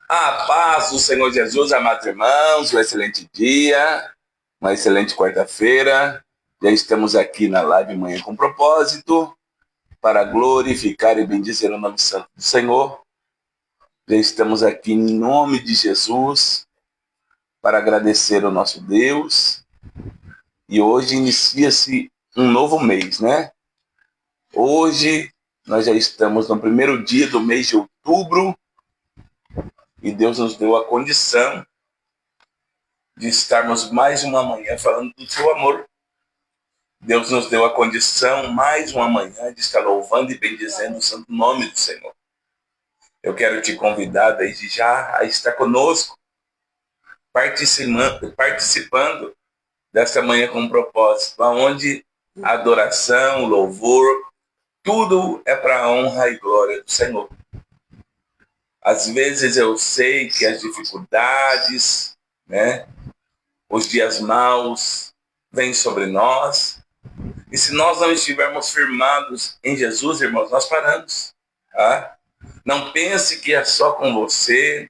A paz do Senhor Jesus, amados irmãos, um excelente dia, uma excelente quarta-feira. Já estamos aqui na live Manhã com Propósito para glorificar e bendizer o nome santo do Senhor. Já estamos aqui em nome de Jesus para agradecer ao nosso Deus. E hoje inicia-se um novo mês, né? Hoje nós já estamos no primeiro dia do mês de outubro e Deus nos deu a condição de estarmos mais uma manhã falando do seu amor. Deus nos deu a condição, mais uma manhã, de estar louvando e bendizendo o santo nome do Senhor. Eu quero te convidar desde já a estar conosco, participando desta manhã com um propósito, onde a adoração, o louvor, tudo é para a honra e glória do Senhor. Às vezes eu sei que as dificuldades, né, os dias maus vêm sobre nós, e se nós não estivermos firmados em Jesus, irmãos, nós paramos. Tá? Não pense que é só com você.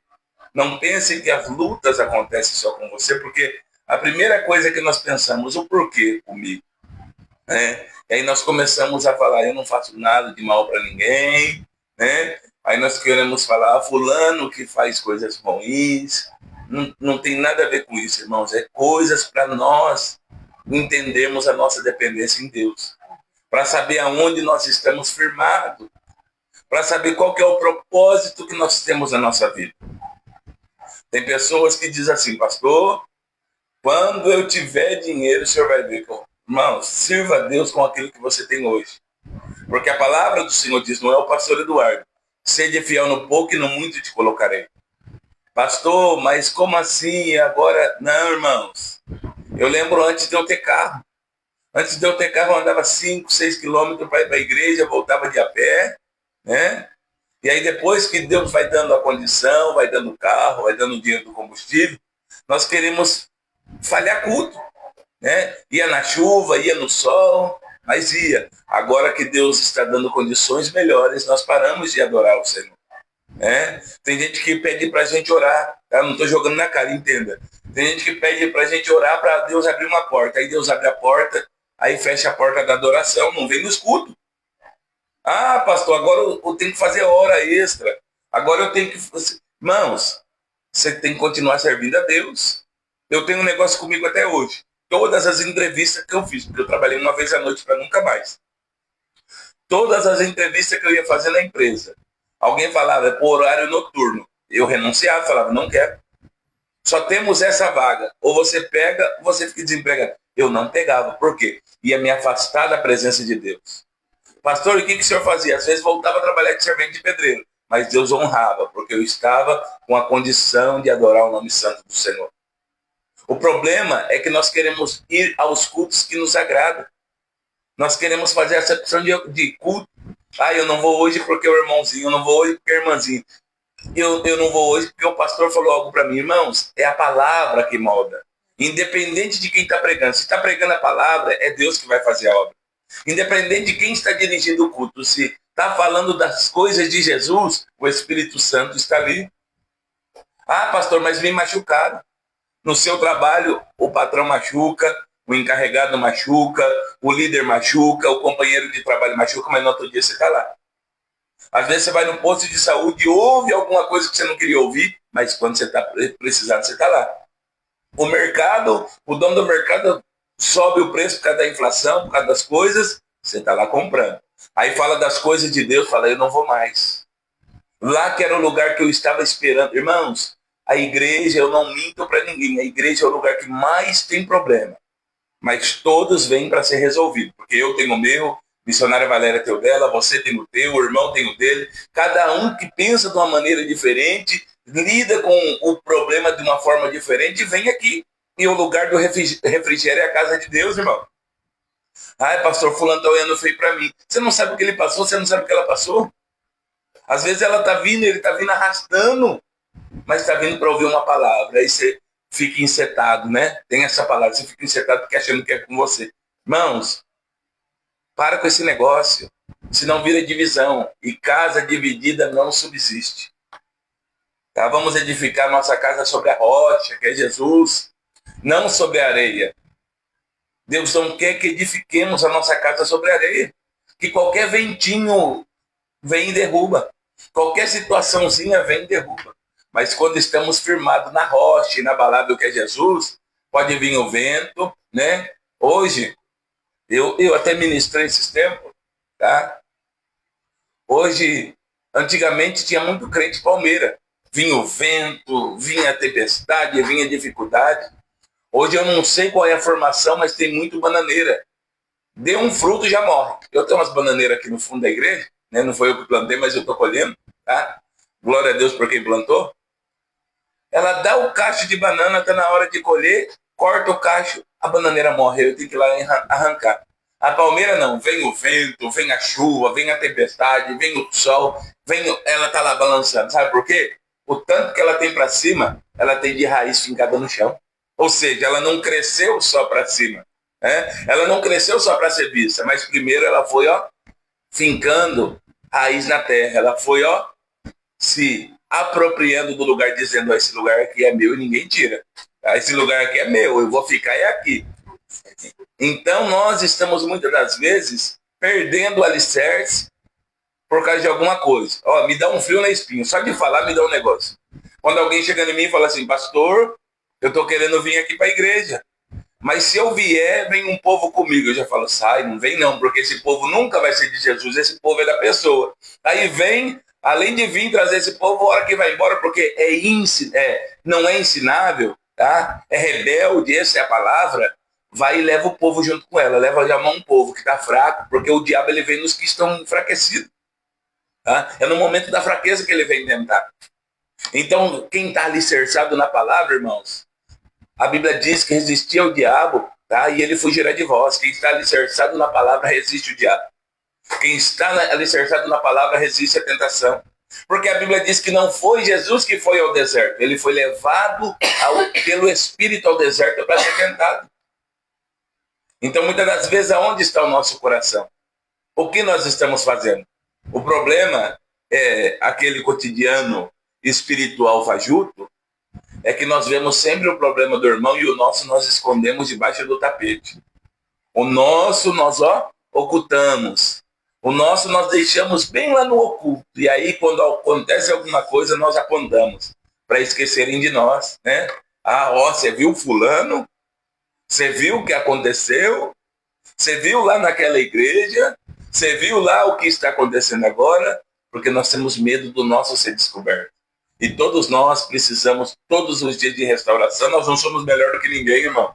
Não pense que as lutas acontecem só com você, porque a primeira coisa que nós pensamos, o porquê comigo? Né? E aí nós começamos a falar, eu não faço nada de mal para ninguém. Né? Aí nós queremos falar, fulano que faz coisas ruins. Não tem nada a ver com isso, irmãos. É coisas para nós entendermos a nossa dependência em Deus, para saber aonde nós estamos firmados, para saber qual que é o propósito que nós temos na nossa vida. Tem pessoas que dizem assim, pastor, quando eu tiver dinheiro, o senhor vai ver. Irmão, sirva a Deus com aquilo que você tem hoje. Porque a palavra do Senhor diz, não é o pastor Eduardo, seja fiel no pouco e no muito te colocarei. Pastor, mas como assim? Agora, não, irmãos. Eu lembro antes de eu ter carro. Antes de eu ter carro, eu andava 5, 6 quilômetros para ir para a igreja, voltava de a pé, né? E aí depois que Deus vai dando a condição, vai dando o carro, vai dando o dinheiro do combustível, nós queremos falhar culto, né? Ia na chuva, ia no sol, mas ia. Agora que Deus está dando condições melhores, nós paramos de adorar o Senhor. Né? Tem gente que pede para a gente orar, tá? Não estou jogando na cara, entenda. Tem gente que pede para a gente orar para Deus abrir uma porta, aí Deus abre a porta, aí fecha a porta da adoração, não vem no escudo. Ah, pastor, agora eu tenho que fazer hora extra. Agora eu tenho que. Irmãos, você tem que continuar servindo a Deus. Eu tenho um negócio comigo até hoje. Todas as entrevistas que eu fiz, porque eu trabalhei uma vez à noite para nunca mais. Todas as entrevistas que eu ia fazer na empresa, alguém falava, é por horário noturno. Eu renunciava, falava, não quero. Só temos essa vaga. Ou você pega, ou você fica desempregado. Eu não pegava. Por quê? Ia me afastar da presença de Deus. Pastor, o que o senhor fazia? Às vezes voltava a trabalhar de servente de pedreiro. Mas Deus honrava, porque eu estava com a condição de adorar o nome santo do Senhor. O problema é que nós queremos ir aos cultos que nos agradam. Nós queremos fazer essa opção de culto. Ah, eu não vou hoje porque o irmãozinho, eu não vou hoje porque a irmãzinha. Eu não vou hoje porque o pastor falou algo para mim. Irmãos, é a palavra que molda. Independente de quem está pregando. Se está pregando a palavra, é Deus que vai fazer a obra. Independente de quem está dirigindo o culto. Se está falando das coisas de Jesus, o Espírito Santo está ali. Ah, pastor, mas me machucaram. No seu trabalho, o patrão machuca, o encarregado machuca, o líder machuca, o companheiro de trabalho machuca, mas no outro dia você está lá. Às vezes você vai no posto de saúde e ouve alguma coisa que você não queria ouvir, mas quando você está precisando, você está lá. O mercado, o dono do mercado sobe o preço por causa da inflação, por causa das coisas, você está lá comprando. Aí fala das coisas de Deus, fala, eu não vou mais. Lá que era o lugar que eu estava esperando. Irmãos, a igreja, eu não minto para ninguém, a igreja é o lugar que mais tem problema. Mas todos vêm para ser resolvido, porque eu tenho o meu, missionária Valéria tem o dela, você tem o teu, o irmão tem o dele. Cada um que pensa de uma maneira diferente, lida com o problema de uma forma diferente, vem aqui. E o lugar do refrigério é a casa de Deus, irmão. Ai, pastor, fulano está olhando feio para mim. Você não sabe o que ele passou, você não sabe o que ela passou. Às vezes ela está vindo, ele está vindo arrastando, mas está vindo para ouvir uma palavra. Aí você fica encetado, né? Tem essa palavra, você fica encetado porque achando que é com você. Irmãos, para com esse negócio, senão vira divisão. E casa dividida não subsiste. Tá? Vamos edificar nossa casa sobre a rocha, que é Jesus, não sobre a areia. Deus não quer que edifiquemos a nossa casa sobre a areia. Que qualquer ventinho vem e derruba. Qualquer situaçãozinha vem e derruba. Mas quando estamos firmados na rocha, inabalável que é Jesus, pode vir o vento, né? Hoje, eu até ministrei esses tempos, tá? Hoje, antigamente tinha muito crente palmeira. Vinha o vento, vinha a tempestade, vinha a dificuldade. Hoje eu não sei qual é a formação, mas tem muito bananeira. Deu um fruto e já morre. Eu tenho umas bananeiras aqui no fundo da igreja, né? Não foi eu que plantei, mas eu estou colhendo, tá? Glória a Deus por quem plantou. Ela dá o cacho de banana, está na hora de colher, corta o cacho, a bananeira morre. Eu tenho que ir lá arrancar. A palmeira não, vem o vento, vem a chuva, vem a tempestade, vem o sol, ela está lá balançando. Sabe por quê? O tanto que ela tem para cima, ela tem de raiz fincada no chão. Ou seja, ela não cresceu só para cima. Ela não cresceu só para ser vista, mas primeiro ela foi, fincando raiz na terra. Ela foi, se apropriando do lugar, dizendo, esse lugar aqui é meu e ninguém tira. Esse lugar aqui é meu, eu vou ficar aqui. Então nós estamos muitas das vezes perdendo o alicerce por causa de alguma coisa. Me dá um frio na espinha, só de falar me dá um negócio. Quando alguém chega em mim e fala assim, pastor, eu estou querendo vir aqui para a igreja, mas se eu vier, vem um povo comigo. Eu já falo, sai, não vem não, porque esse povo nunca vai ser de Jesus, esse povo é da pessoa. Aí vem, além de vir trazer esse povo, a hora que vai embora, porque não é ensinável, tá? É rebelde, essa é a palavra, vai e leva o povo junto com ela, leva já um povo que está fraco, porque o diabo ele vem nos que estão enfraquecidos. Tá? É no momento da fraqueza que ele vem tentar. Então, quem está alicerçado na palavra, irmãos, a Bíblia diz que resistia ao diabo, tá? E ele fugirá de vós. Quem está alicerçado na palavra resiste o diabo. Quem está alicerçado na palavra resiste a tentação. Porque a Bíblia diz que não foi Jesus que foi ao deserto. Ele foi levado pelo Espírito ao deserto para ser tentado. Então, muitas das vezes, aonde está o nosso coração? O que nós estamos fazendo? O problema é aquele cotidiano espiritual fajuto, é que nós vemos sempre o problema do irmão e o nosso nós escondemos debaixo do tapete. O nosso nós ocultamos. O nosso nós deixamos bem lá no oculto. E aí quando acontece alguma coisa nós apontamos para esquecerem de nós, né? Você viu fulano? Você viu o que aconteceu? Você viu lá naquela igreja? Você viu lá o que está acontecendo agora? Porque nós temos medo do nosso ser descoberto. E todos nós precisamos, todos os dias de restauração, nós não somos melhor do que ninguém, irmão.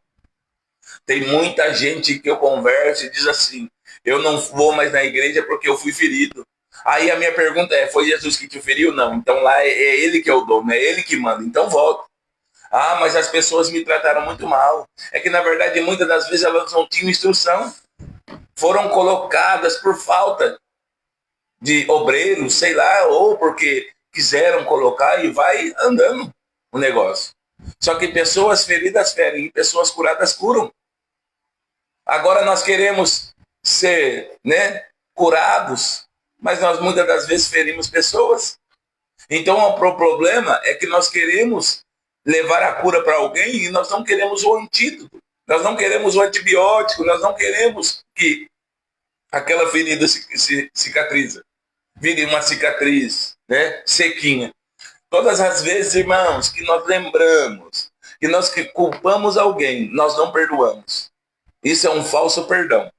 Tem muita gente que eu converso e diz assim, eu não vou mais na igreja porque eu fui ferido. Aí a minha pergunta é, foi Jesus que te feriu? Não, então lá é ele que é o dono, é ele que manda, então volta. Mas as pessoas me trataram muito mal. É que na verdade muitas das vezes elas não tinham instrução. Foram colocadas por falta de obreiros, sei lá, ou porque quiseram colocar e vai andando o negócio. Só que pessoas feridas ferem e pessoas curadas curam. Agora nós queremos ser, curados, mas nós muitas das vezes ferimos pessoas. Então o problema é que nós queremos levar a cura para alguém e nós não queremos o antídoto. Nós não queremos o antibiótico, nós não queremos que aquela ferida cicatriza. Vire uma cicatriz, sequinha. Todas as vezes, irmãos, que nós lembramos, que nós culpamos alguém, nós não perdoamos. Isso é um falso perdão.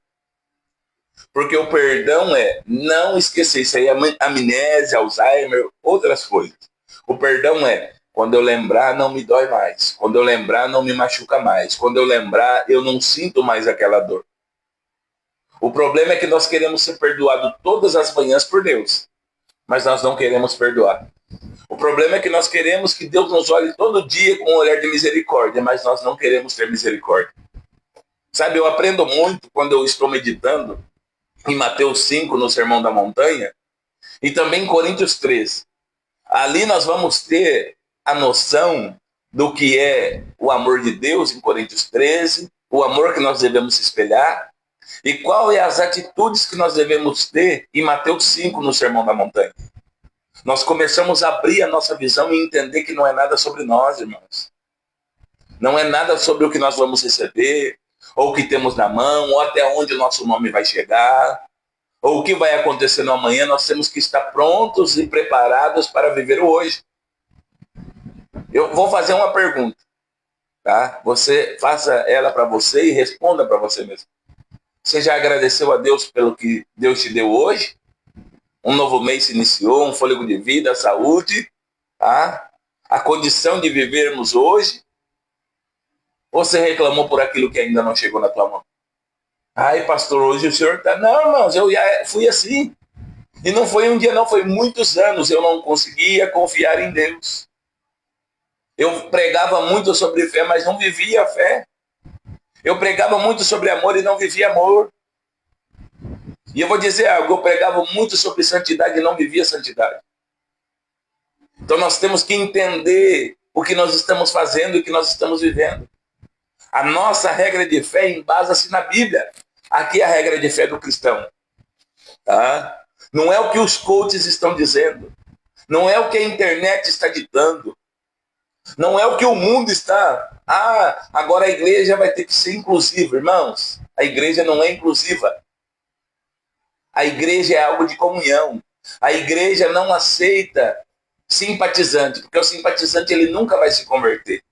Porque o perdão é não esquecer. Isso aí é amnésia, Alzheimer, outras coisas. O perdão é, quando eu lembrar, não me dói mais. Quando eu lembrar, não me machuca mais. Quando eu lembrar, eu não sinto mais aquela dor. O problema é que nós queremos ser perdoados todas as manhãs por Deus, mas nós não queremos perdoar. O problema é que nós queremos que Deus nos olhe todo dia com um olhar de misericórdia, mas nós não queremos ter misericórdia. Sabe, eu aprendo muito quando eu estou meditando em Mateus 5, no Sermão da Montanha, e também em Coríntios 13. Ali nós vamos ter a noção do que é o amor de Deus em Coríntios 13, o amor que nós devemos espelhar, e qual é as atitudes que nós devemos ter em Mateus 5, no Sermão da Montanha. Nós começamos a abrir a nossa visão e entender que não é nada sobre nós, irmãos. Não é nada sobre o que nós vamos receber, ou o que temos na mão, ou até onde o nosso nome vai chegar, ou o que vai acontecer no amanhã. Nós temos que estar prontos e preparados para viver o hoje. Eu vou fazer uma pergunta, tá? Você faça ela para você e responda para você mesmo. Você já agradeceu a Deus pelo que Deus te deu hoje? Um novo mês se iniciou, um fôlego de vida, saúde, tá? A condição de vivermos hoje? Ou você reclamou por aquilo que ainda não chegou na tua mão? Ai, pastor, hoje o senhor tá... Não, irmãos, eu já fui assim. E não foi um dia, não, foi muitos anos. Eu não conseguia confiar em Deus. Eu pregava muito sobre fé, mas não vivia a fé. Eu pregava muito sobre amor e não vivia amor. E eu vou dizer algo, eu pregava muito sobre santidade e não vivia santidade. Então nós temos que entender o que nós estamos fazendo e o que nós estamos vivendo. A nossa regra de fé embasa-se na Bíblia. Aqui é a regra de fé do cristão. Tá? Não é o que os coaches estão dizendo. Não é o que a internet está ditando. Não é o que o mundo está... agora a igreja vai ter que ser inclusiva. Irmãos, a igreja não é inclusiva. A igreja é algo de comunhão. A igreja não aceita simpatizante, porque o simpatizante ele nunca vai se converter.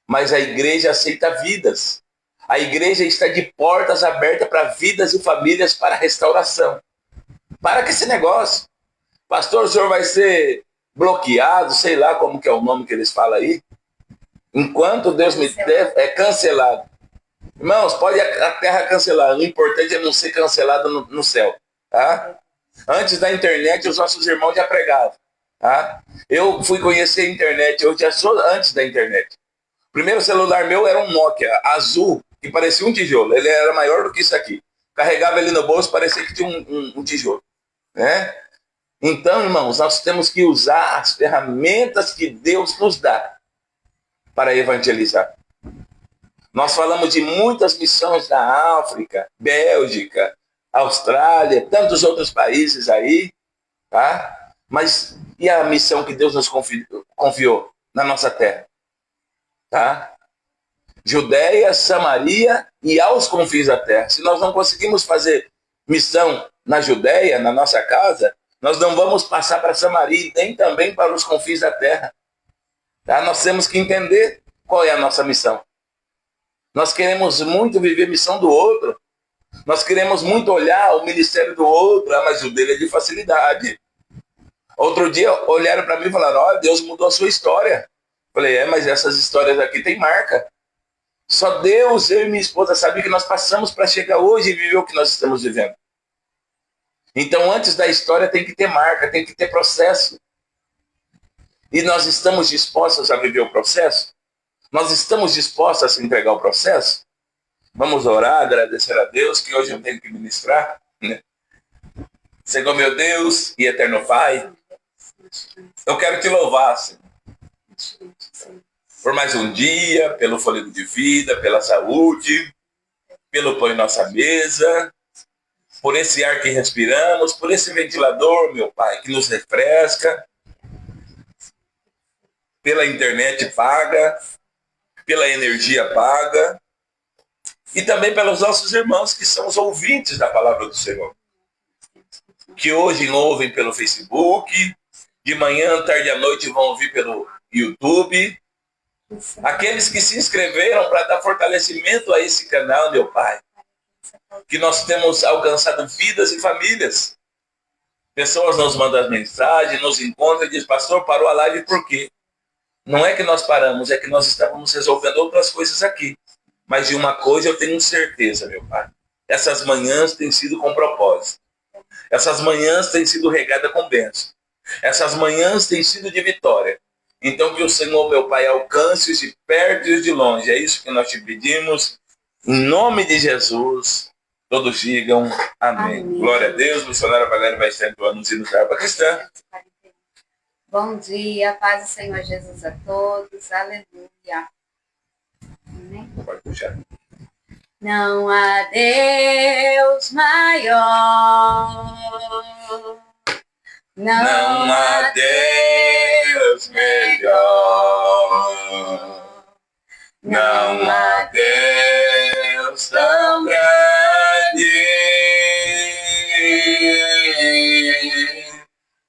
Mas a igreja aceita vidas. A igreja está de portas abertas para vidas e famílias para restauração. Para com esse negócio. Pastor, o senhor vai ser bloqueado, sei lá como que é o nome que eles falam aí. Enquanto Deus me der, é cancelado. Irmãos, pode a terra cancelar. O importante é não ser cancelado no céu. Tá? Antes da internet, os nossos irmãos já pregavam. Tá? Eu fui conhecer a internet, eu já sou antes da internet. O primeiro celular meu era um Nokia azul, que parecia um tijolo. Ele era maior do que isso aqui. Carregava ele no bolso, parecia que tinha um tijolo. Né? Então, irmãos, nós temos que usar as ferramentas que Deus nos dá para evangelizar. Nós falamos de muitas missões na África, Bélgica, Austrália, tantos outros países aí, tá? Mas e a missão que Deus nos confiou na nossa terra? Tá? Judéia, Samaria e aos confins da terra. Se nós não conseguimos fazer missão na Judéia, na nossa casa, nós não vamos passar para Samaria, nem também para os confins da terra. Tá? Nós temos que entender qual é a nossa missão. Nós queremos muito viver a missão do outro. Nós queremos muito olhar o ministério do outro, mas o dele é de facilidade. Outro dia olharam para mim e falaram, olha, Deus mudou a sua história. Falei, mas essas histórias aqui tem marca. Só Deus, eu e minha esposa sabem que nós passamos para chegar hoje e viver o que nós estamos vivendo. Então, antes da história tem que ter marca, tem que ter processo. E nós estamos dispostos a viver o processo? Nós estamos dispostos a se entregar ao processo? Vamos orar, agradecer a Deus, que hoje eu tenho que ministrar. Né? Senhor meu Deus e eterno Pai, eu quero te louvar, Senhor, por mais um dia, pelo fôlego de vida, pela saúde, pelo pão em nossa mesa, por esse ar que respiramos, por esse ventilador, meu Pai, que nos refresca, pela internet paga, pela energia paga, e também pelos nossos irmãos que são os ouvintes da palavra do Senhor, que hoje ouvem pelo Facebook, de manhã, tarde e à noite vão ouvir pelo YouTube, aqueles que se inscreveram para dar fortalecimento a esse canal, meu Pai, que nós temos alcançado vidas e famílias. Pessoas nos mandam mensagem, nos encontram e dizem, pastor, parou a live por quê? Não é que nós paramos, é que nós estávamos resolvendo outras coisas aqui. Mas de uma coisa eu tenho certeza, meu Pai. Essas manhãs têm sido com propósito. Essas manhãs têm sido regadas com bênção. Essas manhãs têm sido de vitória. Então que o Senhor, meu Pai, alcance os de perto e os de longe. É isso que nós te pedimos. Em nome de Jesus, todos digam amém. Amém. Glória a Deus. Missionária Valéria vai estar entoando os hinos da harpa cristã. Bom dia, paz do Senhor Jesus a todos. Aleluia. Amém. Pode puxar. Não há Deus maior Não há Deus melhor. Não há Deus tão grande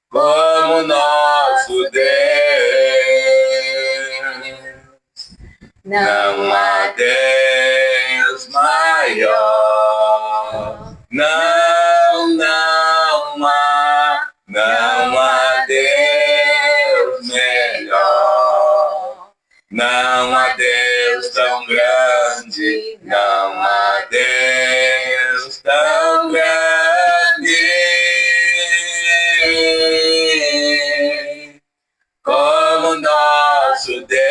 como nosso Deus. Não há Deus maior. Não há Deus melhor. Não há Deus tão grande. Não há Deus tão grande como nosso Deus.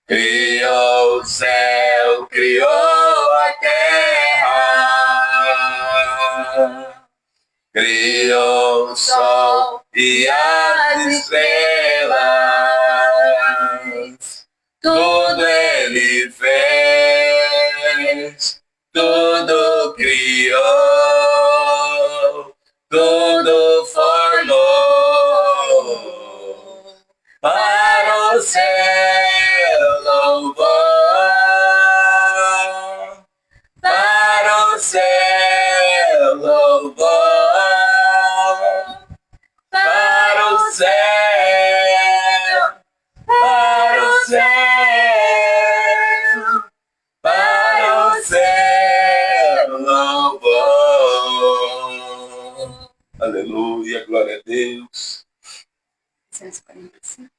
Criou o céu, criou a terra, criou o sol e as estrelas. Tudo Ele fez, tudo criou, tudo formou para o seu louvor, para o seu louvor, para o céu, para o céu, para o seu louvor. Aleluia, glória a Deus. 145.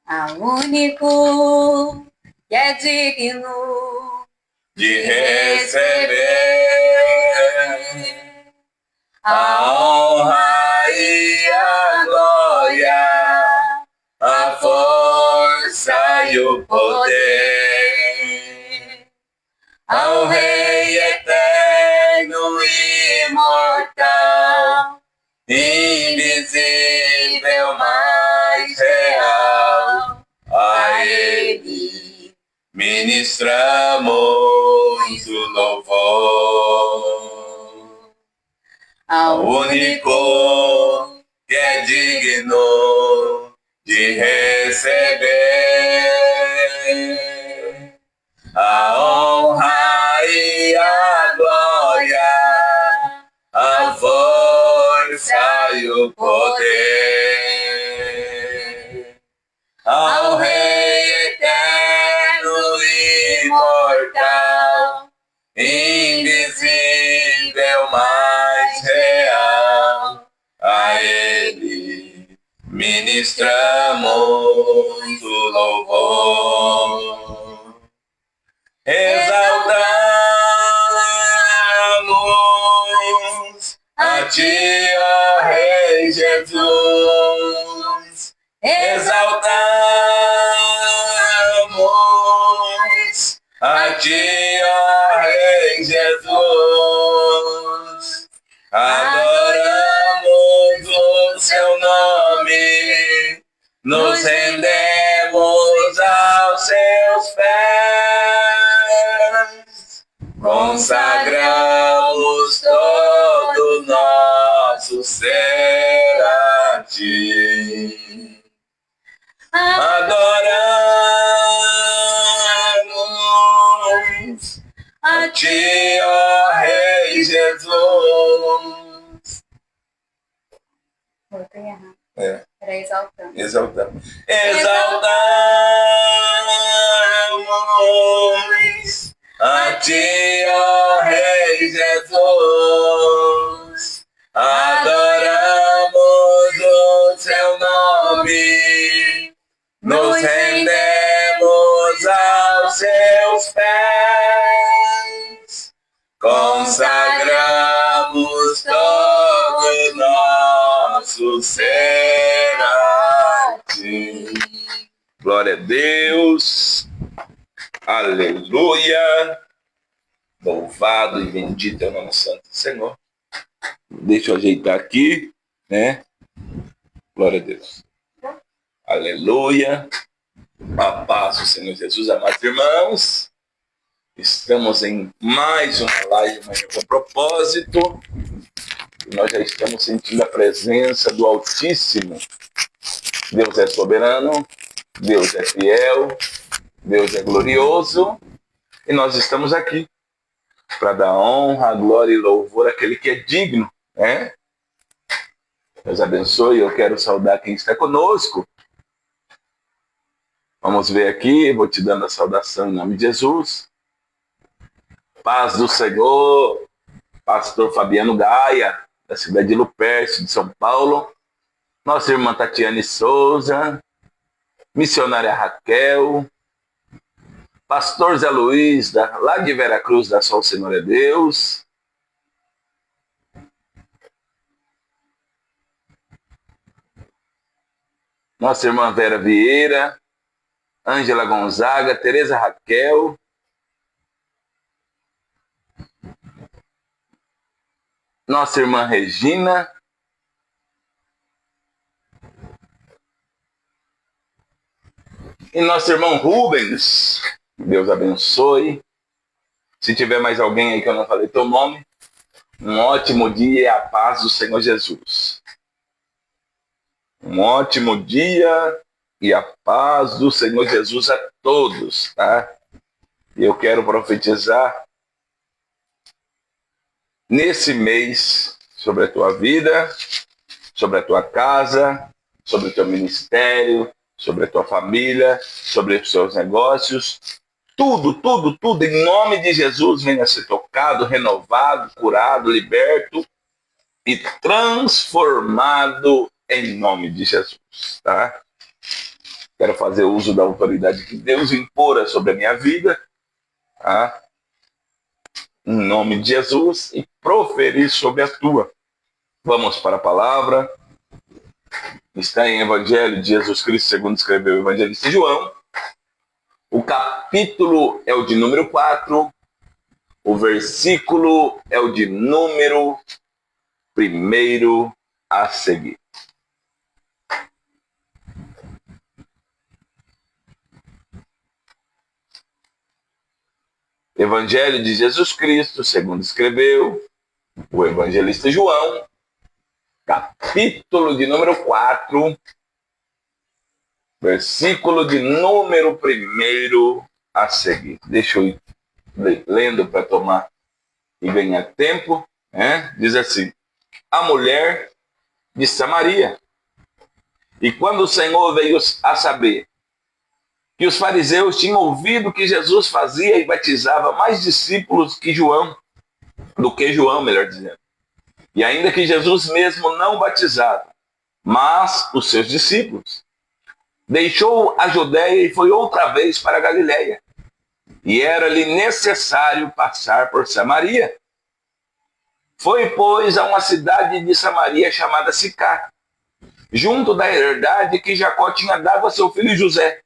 Ao único que é digno de receber a honra e a glória, a força e o poder, ao Rei eterno e imortal, invisível, mais real, a Ele ministramos o louvor. Ao único que é digno de receber a honra e a glória, a força e o poder, ao Rei eterno e imortal, invisível, mais real, a Ele ministramos o louvor. Exaltamos a Ti, ó Rei Jesus. Exaltamos a Ti, ó Rei Jesus. Adoramos o Seu nome, nos rendemos aos Seus pés, consagramos todo o nosso ser a Ti. Adoramos a Ti, ó Rei Jesus. Botei errado. É. Era exaltando. Exaltamos. Exaltamos a Ti, ó Rei Jesus. Adoramos o Seu nome, nos rendemos aos Seus pés, consagramos todo o nosso ser a Ti. Glória a Deus. Aleluia. Louvado e bendito é o nome santo do Senhor. Deixa eu ajeitar aqui, né? Glória a Deus. Aleluia. A paz do Senhor Jesus, amados irmãos. Estamos em mais uma live Manhã com Propósito. E nós já estamos sentindo a presença do Altíssimo. Deus é soberano, Deus é fiel, Deus é glorioso. E nós estamos aqui para dar honra, glória e louvor àquele que é digno, né? Deus abençoe. Eu quero saudar quem está conosco. Vamos ver aqui, vou te dando a saudação em nome de Jesus. Paz do Senhor, pastor Fabiano Gaia, da cidade de Lupercio, de São Paulo. Nossa irmã Tatiane Souza, missionária Raquel, pastor Zé Luiz, lá de Veracruz, da Sol Senhor é Deus. Nossa irmã Vera Vieira, Ângela Gonzaga, Tereza Raquel, nossa irmã Regina, e nosso irmão Rubens. Deus abençoe. Se tiver mais alguém aí que eu não falei teu nome, um ótimo dia e a paz do Senhor Jesus. Um ótimo dia e a paz do Senhor Jesus a todos, tá? E eu quero profetizar nesse mês sobre a tua vida, sobre a tua casa, sobre o teu ministério, sobre a tua família, sobre os seus negócios. Tudo, em nome de Jesus, venha ser tocado, renovado, curado, liberto e transformado em nome de Jesus, tá? Quero fazer uso da autoridade que Deus impora sobre a minha vida, tá? Em nome de Jesus, e proferir sobre a tua. Vamos para a palavra. Está em Evangelho de Jesus Cristo, segundo escreveu o evangelista João. O capítulo é o de número 4, o versículo é o de número 1 a seguir. Evangelho de Jesus Cristo, segundo escreveu o evangelista João, capítulo de número 4, versículo de número 1 a seguir. Deixa eu ir lendo para tomar e ganhar tempo, né? Diz assim: a mulher de Samaria. E quando o Senhor veio a saber que os fariseus tinham ouvido que Jesus fazia e batizava mais discípulos do que João, melhor dizendo. E ainda que Jesus mesmo não batizava, mas os seus discípulos, deixou a Judéia e foi outra vez para a Galiléia. E era-lhe necessário passar por Samaria. Foi, pois, a uma cidade de Samaria chamada Sicar, junto da herdade que Jacó tinha dado a seu filho José.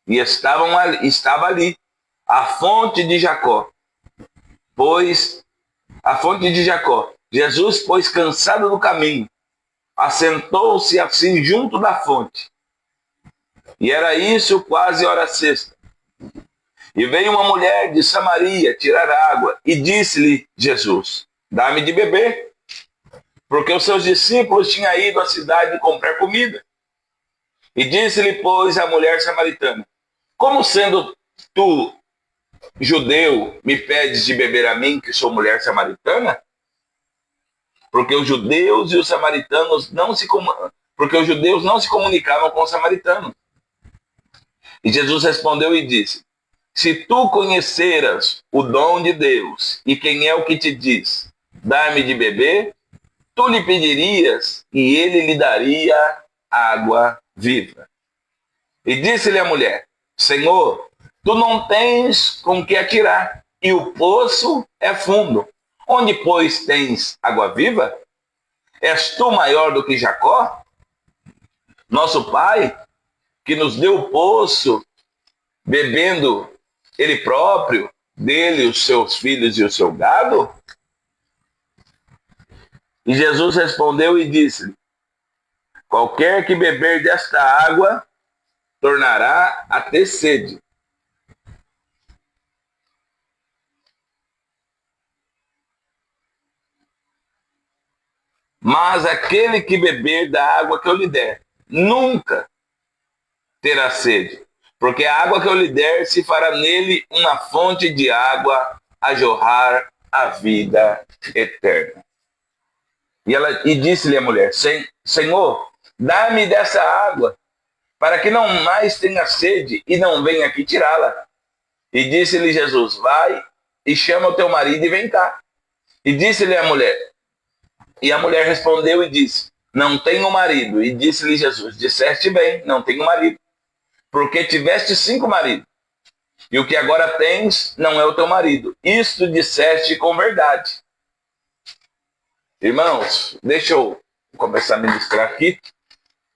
E estava ali a fonte de Jacó. Jesus, pois, cansado do caminho, assentou-se assim junto da fonte. E era isso quase hora sexta. E veio uma mulher de Samaria tirar água, e disse-lhe Jesus: dá-me de beber, porque os seus discípulos tinham ido à cidade comprar comida. E disse-lhe, pois, a mulher samaritana: como sendo tu, judeu, me pedes de beber a mim, que sou mulher samaritana? Porque os judeus e os samaritanos porque os judeus não se comunicavam com os samaritanos. E Jesus respondeu e disse: se tu conheceras o dom de Deus e quem é o que te diz, dá-me de beber, tu lhe pedirias e ele lhe daria água viva. E disse-lhe a mulher: Senhor, tu não tens com que atirar, e o poço é fundo. Onde, pois, tens água viva? És tu maior do que Jacó, nosso pai, que nos deu o poço, bebendo ele próprio, dele, os seus filhos e o seu gado? E Jesus respondeu e disse: qualquer que beber desta água tornará a ter sede. Mas aquele que beber da água que eu lhe der, nunca terá sede, porque a água que eu lhe der se fará nele uma fonte de água a jorrar a vida eterna. E disse-lhe a mulher: Senhor, dá-me dessa água, para que não mais tenha sede e não venha aqui tirá-la. E disse-lhe Jesus: vai e chama o teu marido e vem cá. E disse-lhe a mulher, e a mulher respondeu e disse: não tenho marido. E disse-lhe Jesus: disseste bem, não tenho marido, porque tiveste 5 maridos, e o que agora tens não é o teu marido. Isto disseste com verdade. Irmãos, deixa eu começar a ministrar aqui,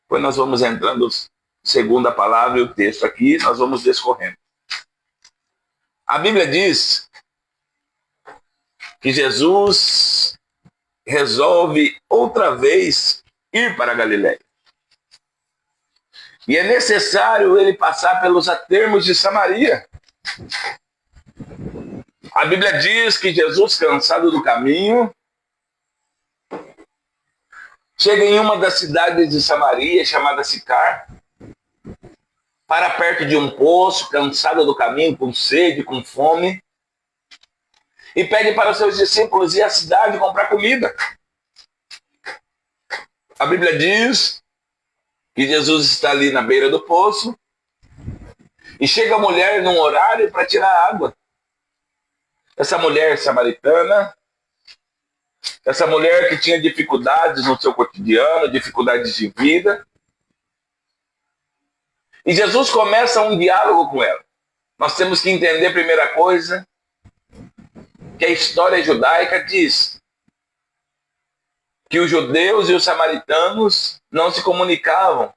depois nós vamos entrando segundo a palavra e o texto aqui, nós vamos discorrendo. A Bíblia diz que Jesus resolve outra vez ir para a Galileia. E é necessário ele passar pelos atermos de Samaria. A Bíblia diz que Jesus, cansado do caminho, chega em uma das cidades de Samaria, chamada Sicar, para perto de um poço, cansado do caminho, com sede, com fome, e pede para os seus discípulos ir à cidade comprar comida. A Bíblia diz que Jesus está ali na beira do poço, e chega a mulher num horário para tirar água. Essa mulher samaritana, essa mulher que tinha dificuldades no seu cotidiano, dificuldades de vida. E Jesus começa um diálogo com ela. Nós temos que entender, primeira coisa, que a história judaica diz que os judeus e os samaritanos não se comunicavam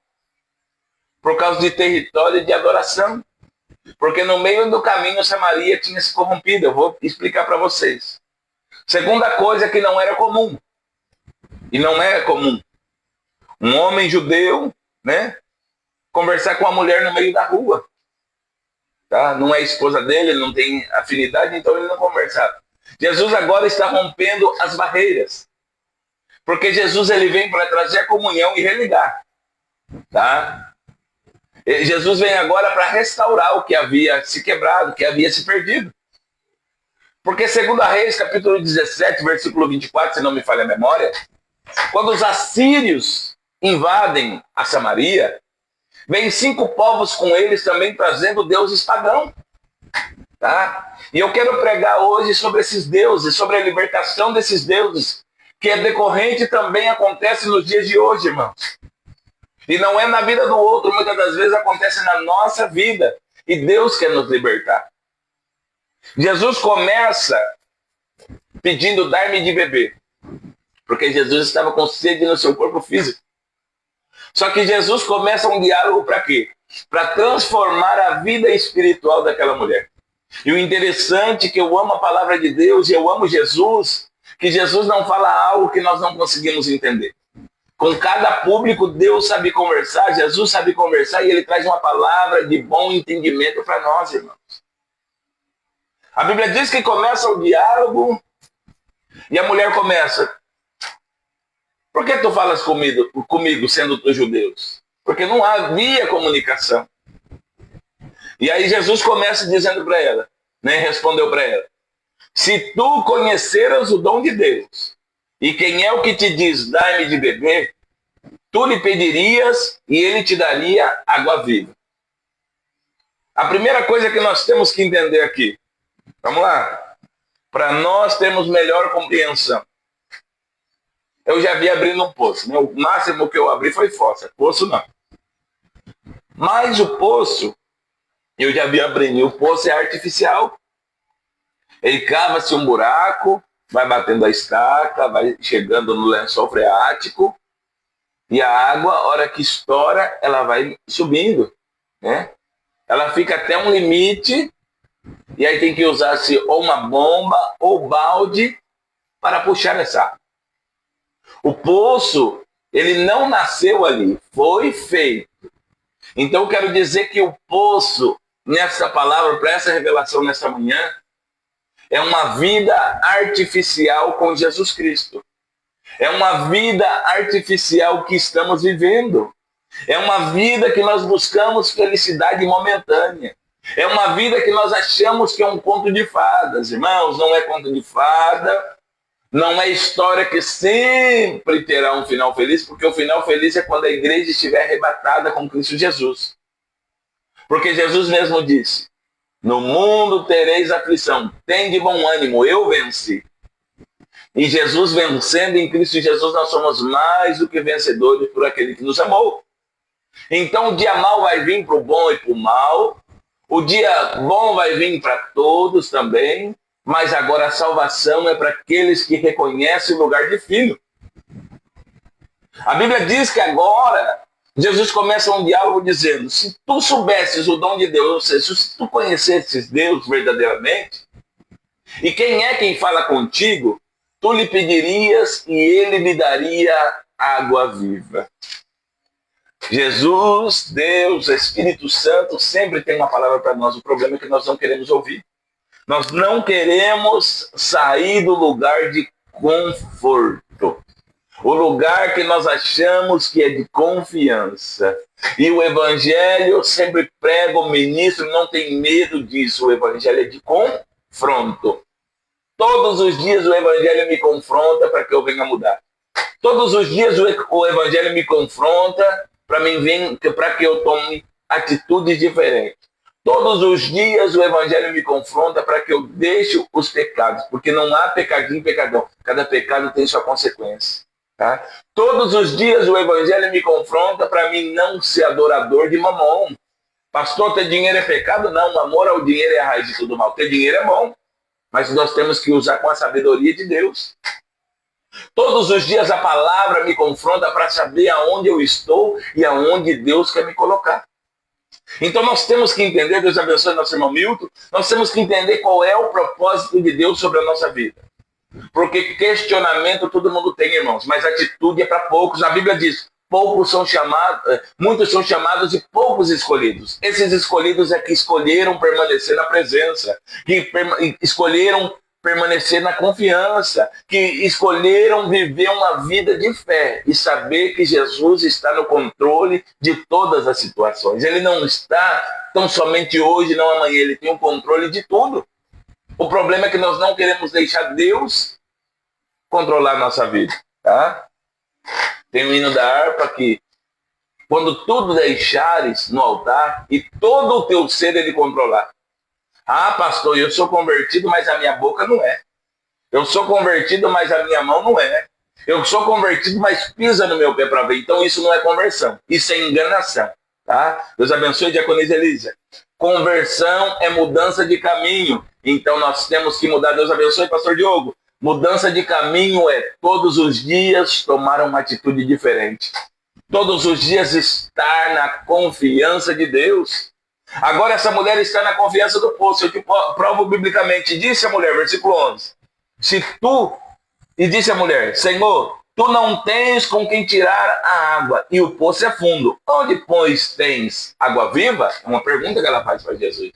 por causa de território de adoração. Porque no meio do caminho Samaria tinha se corrompido. Eu vou explicar para vocês. Segunda coisa que não era comum, e não é comum, um homem judeu, né, conversar com uma mulher no meio da rua. Tá? Não é esposa dele, ele não tem afinidade, então ele não conversava. Jesus agora está rompendo as barreiras, porque Jesus ele vem para trazer a comunhão e religar. Tá? Jesus vem agora para restaurar o que havia se quebrado, o que havia se perdido. Porque segundo a Reis, capítulo 17, versículo 24, se não me falha a memória, quando os assírios invadem a Samaria, vem 5 povos com eles também trazendo deuses pagãos. Tá? E eu quero pregar hoje sobre esses deuses, sobre a libertação desses deuses, que é decorrente também acontece nos dias de hoje, irmãos. E não é na vida do outro, muitas das vezes acontece na nossa vida. E Deus quer nos libertar. Jesus começa pedindo dar-me de beber, porque Jesus estava com sede no seu corpo físico. Só que Jesus começa um diálogo para quê? Para transformar a vida espiritual daquela mulher. E o interessante é que eu amo a palavra de Deus e eu amo Jesus, que Jesus não fala algo que nós não conseguimos entender. Com cada público, Deus sabe conversar, Jesus sabe conversar e ele traz uma palavra de bom entendimento para nós, irmãos. A Bíblia diz que começa o diálogo e a mulher começa: por que tu falas comigo sendo dos judeus? Porque não havia comunicação. E aí Jesus começa dizendo para ela, né, respondeu para ela: se tu conheceras o dom de Deus, e quem é o que te diz, dai-me de beber, tu lhe pedirias e ele te daria água viva. A primeira coisa que nós temos que entender aqui, vamos lá, para nós termos melhor compreensão. Eu já vi abrindo um poço, né? O máximo que eu abri foi fossa, poço não. Mas o poço, eu já vi abrindo, o poço é artificial. Ele cava-se um buraco, vai batendo a estaca, vai chegando no lençol freático, e a água, a hora que estoura, ela vai subindo, né? Ela fica até um limite, e aí tem que usar-se ou uma bomba ou balde para puxar essa água. O poço, ele não nasceu ali, foi feito. Então eu quero dizer que o poço, nessa palavra, para essa revelação nessa manhã, é uma vida artificial com Jesus Cristo. É uma vida artificial que estamos vivendo. É uma vida que nós buscamos felicidade momentânea. É uma vida que nós achamos que é um conto de fadas. Irmãos, não é conto de fada. Não é história que sempre terá um final feliz, porque o final feliz é quando a igreja estiver arrebatada com Cristo Jesus. Porque Jesus mesmo disse: no mundo tereis aflição, tende bom ânimo, eu venci. E Jesus vencendo em Cristo Jesus, nós somos mais do que vencedores por aquele que nos amou. Então o dia mal vai vir para o bom e para o mal, o dia bom vai vir para todos também, mas agora a salvação é para aqueles que reconhecem o lugar de filho. A Bíblia diz que agora Jesus começa um diálogo dizendo: se tu soubesses o dom de Deus, ou seja, se tu conhecesses Deus verdadeiramente, e quem é quem fala contigo, tu lhe pedirias e ele lhe daria água viva. Jesus, Deus, Espírito Santo sempre tem uma palavra para nós. O problema é que nós não queremos ouvir. Nós não queremos sair do lugar de conforto. O lugar que nós achamos que é de confiança. E o Evangelho sempre prega, o ministro não tem medo disso. O Evangelho é de confronto. Todos os dias o Evangelho me confronta para que eu venha mudar. Todos os dias o Evangelho me confronta para que eu tome atitudes diferentes. Todos os dias o Evangelho me confronta para que eu deixe os pecados, porque não há pecadinho e pecadão. Cada pecado tem sua consequência. Tá? Todos os dias o Evangelho me confronta para mim não ser adorador de mamon. Pastor, ter dinheiro é pecado? Não, o amor ao dinheiro é a raiz de tudo mal. Ter dinheiro é bom, mas nós temos que usar com a sabedoria de Deus. Todos os dias a palavra me confronta para saber aonde eu estou e aonde Deus quer me colocar. Então nós temos que entender, Deus abençoe nosso irmão Milton, nós temos que entender qual é o propósito de Deus sobre a nossa vida. Porque questionamento todo mundo tem, irmãos, mas atitude é para poucos. A Bíblia diz: poucos são chamados, muitos são chamados e poucos escolhidos. Esses escolhidos é que escolheram permanecer na presença, que escolheram permanecer na confiança, que escolheram viver uma vida de fé e saber que Jesus está no controle de todas as situações. Ele não está tão somente hoje, não amanhã, ele tem o controle de tudo. O problema é que nós não queremos deixar Deus controlar a nossa vida. Tá? Tem o hino da harpa que: quando tudo deixares no altar e todo o teu ser ele controlar. Ah, pastor, eu sou convertido, mas a minha boca não é. Eu sou convertido, mas a minha mão não é. Eu sou convertido, mas pisa no meu pé para ver. Então isso não é conversão, isso é enganação. Tá? Deus abençoe, diaconisa Elisa. Conversão é mudança de caminho. Então nós temos que mudar. Deus abençoe, pastor Diogo. Mudança de caminho é todos os dias tomar uma atitude diferente. Todos os dias estar na confiança de Deus. Agora essa mulher está na confiança do poço. Eu te provo biblicamente. Disse a mulher, versículo 11. E disse a mulher: Senhor, tu não tens com quem tirar a água, e o poço é fundo. Onde, pois, tens água viva? É uma pergunta que ela faz para Jesus.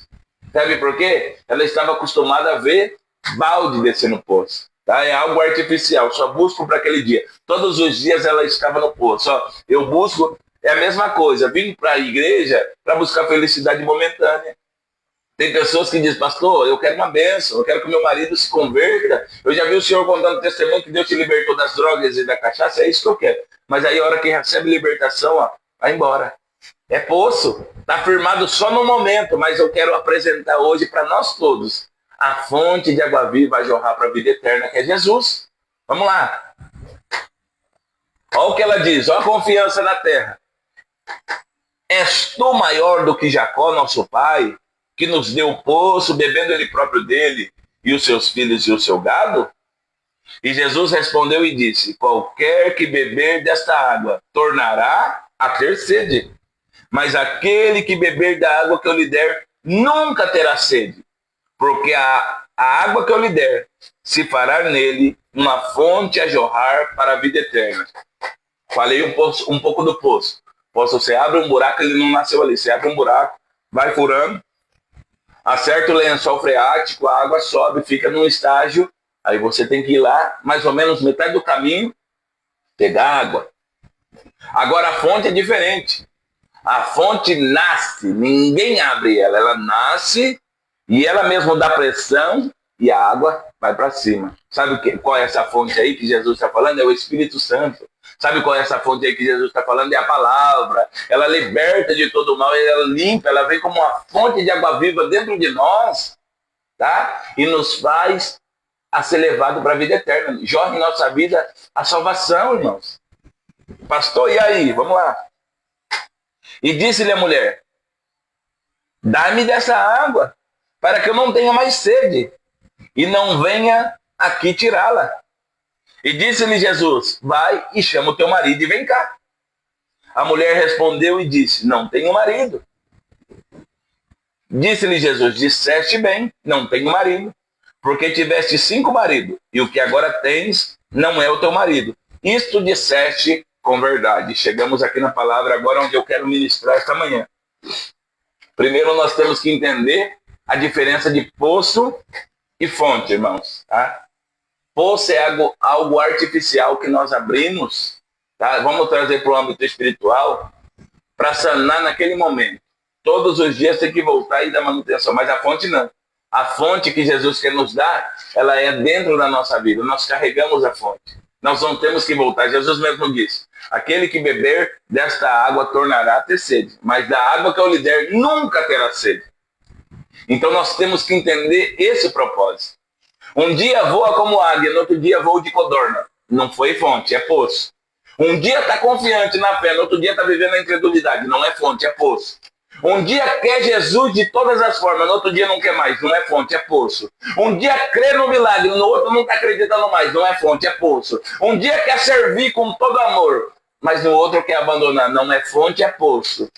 Sabe por quê? Ela estava acostumada a ver balde descer no poço. Tá? É algo artificial, só busco para aquele dia. Todos os dias ela estava no poço. Eu busco, é a mesma coisa. Vim para a igreja para buscar felicidade momentânea. Tem pessoas que dizem: pastor, eu quero uma bênção, eu quero que meu marido se converta. Eu já vi o senhor contando testemunho que Deus te libertou das drogas e da cachaça, é isso que eu quero. Mas aí a hora que recebe libertação, vai embora. É poço, está firmado só no momento, mas eu quero apresentar hoje para nós todos a fonte de água viva a jorrar para a vida eterna, que é Jesus. Vamos lá. Olha o que ela diz, olha a confiança na terra. És tu maior do que Jacó, nosso pai, que nos deu o poço, bebendo ele próprio dele, e os seus filhos e o seu gado? E Jesus respondeu e disse: qualquer que beber desta água tornará a ter sede, mas aquele que beber da água que eu lhe der nunca terá sede, porque a água que eu lhe der se fará nele uma fonte a jorrar para a vida eterna. Falei um pouco do poço. Você abre um buraco, ele não nasceu ali. Você abre um buraco, vai furando, acerta o lençol freático, a água sobe, fica num estágio. Aí você tem que ir lá, mais ou menos metade do caminho, pegar água. Agora a fonte é diferente. A fonte nasce, ninguém abre ela. Ela nasce e ela mesma dá pressão e a água vai para cima. Sabe qual é essa fonte aí que Jesus está falando? É o Espírito Santo. Sabe qual é essa fonte aí que Jesus está falando? É a palavra. Ela liberta de todo mal, ela limpa, ela vem como uma fonte de água viva dentro de nós, tá? E nos faz a ser levado para a vida eterna. Jorra em nossa vida a salvação, irmãos. Pastor, e aí? Vamos lá. E disse-lhe a mulher: dá-me dessa água, para que eu não tenha mais sede, e não venha aqui tirá-la. E disse-lhe Jesus: vai e chama o teu marido e vem cá. A mulher respondeu e disse: não tenho marido. Disse-lhe Jesus: disseste bem, não tenho marido, porque tiveste 5 maridos, e o que agora tens não é o teu marido. Isto disseste com verdade. Chegamos aqui na palavra agora onde eu quero ministrar esta manhã. Primeiro nós temos que entender a diferença de poço e fonte, irmãos. Tá? Poço é algo artificial que nós abrimos, tá? Vamos trazer para o âmbito espiritual, para sanar naquele momento. Todos os dias tem que voltar e dar manutenção, mas a fonte não. A fonte que Jesus quer nos dar, ela é dentro da nossa vida. Nós carregamos a fonte. Nós não temos que voltar. Jesus mesmo disse: aquele que beber desta água tornará a ter sede, mas da água que eu lhe der nunca terá sede. Então nós temos que entender esse propósito. Um dia voa como águia, no outro dia voa de codorna. Não foi fonte, é poço. Um dia está confiante na fé, no outro dia está vivendo a incredulidade. Não é fonte, é poço. Um dia quer Jesus de todas as formas, no outro dia não quer mais. Não é fonte, é poço. Um dia crê no milagre, no outro não está acreditando mais. Não é fonte, é poço. Um dia quer servir com todo amor, mas no outro quer abandonar. Não é fonte, é poço.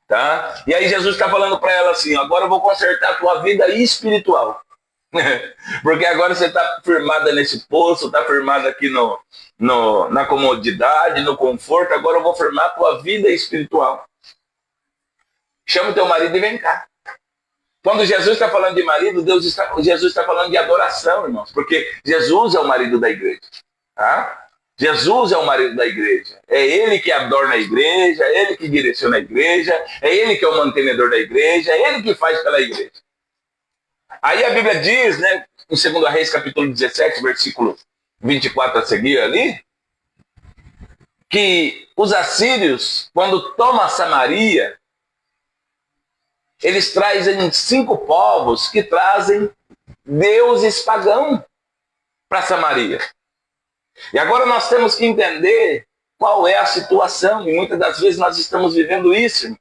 Tá? E aí Jesus está falando para ela assim: agora eu vou consertar a tua vida espiritual. Porque agora você está firmada nesse poço, está firmada aqui na comodidade, no conforto. Agora eu vou firmar a tua vida espiritual. Chama o teu marido e vem cá. Quando Jesus está falando de marido, Jesus está falando de adoração, irmãos. Porque Jesus é o marido da igreja. Tá? Jesus é o marido da igreja. É ele que adorna a igreja, é ele que direciona a igreja, é ele que é o mantenedor da igreja, é ele que faz pela igreja. Aí a Bíblia diz, né, em 2 Reis, capítulo 17, versículo 24 a seguir ali, que os assírios, quando tomam Samaria, eles trazem 5 povos que trazem deuses pagãos para Samaria. E agora nós temos que entender qual é a situação, e muitas das vezes nós estamos vivendo isso.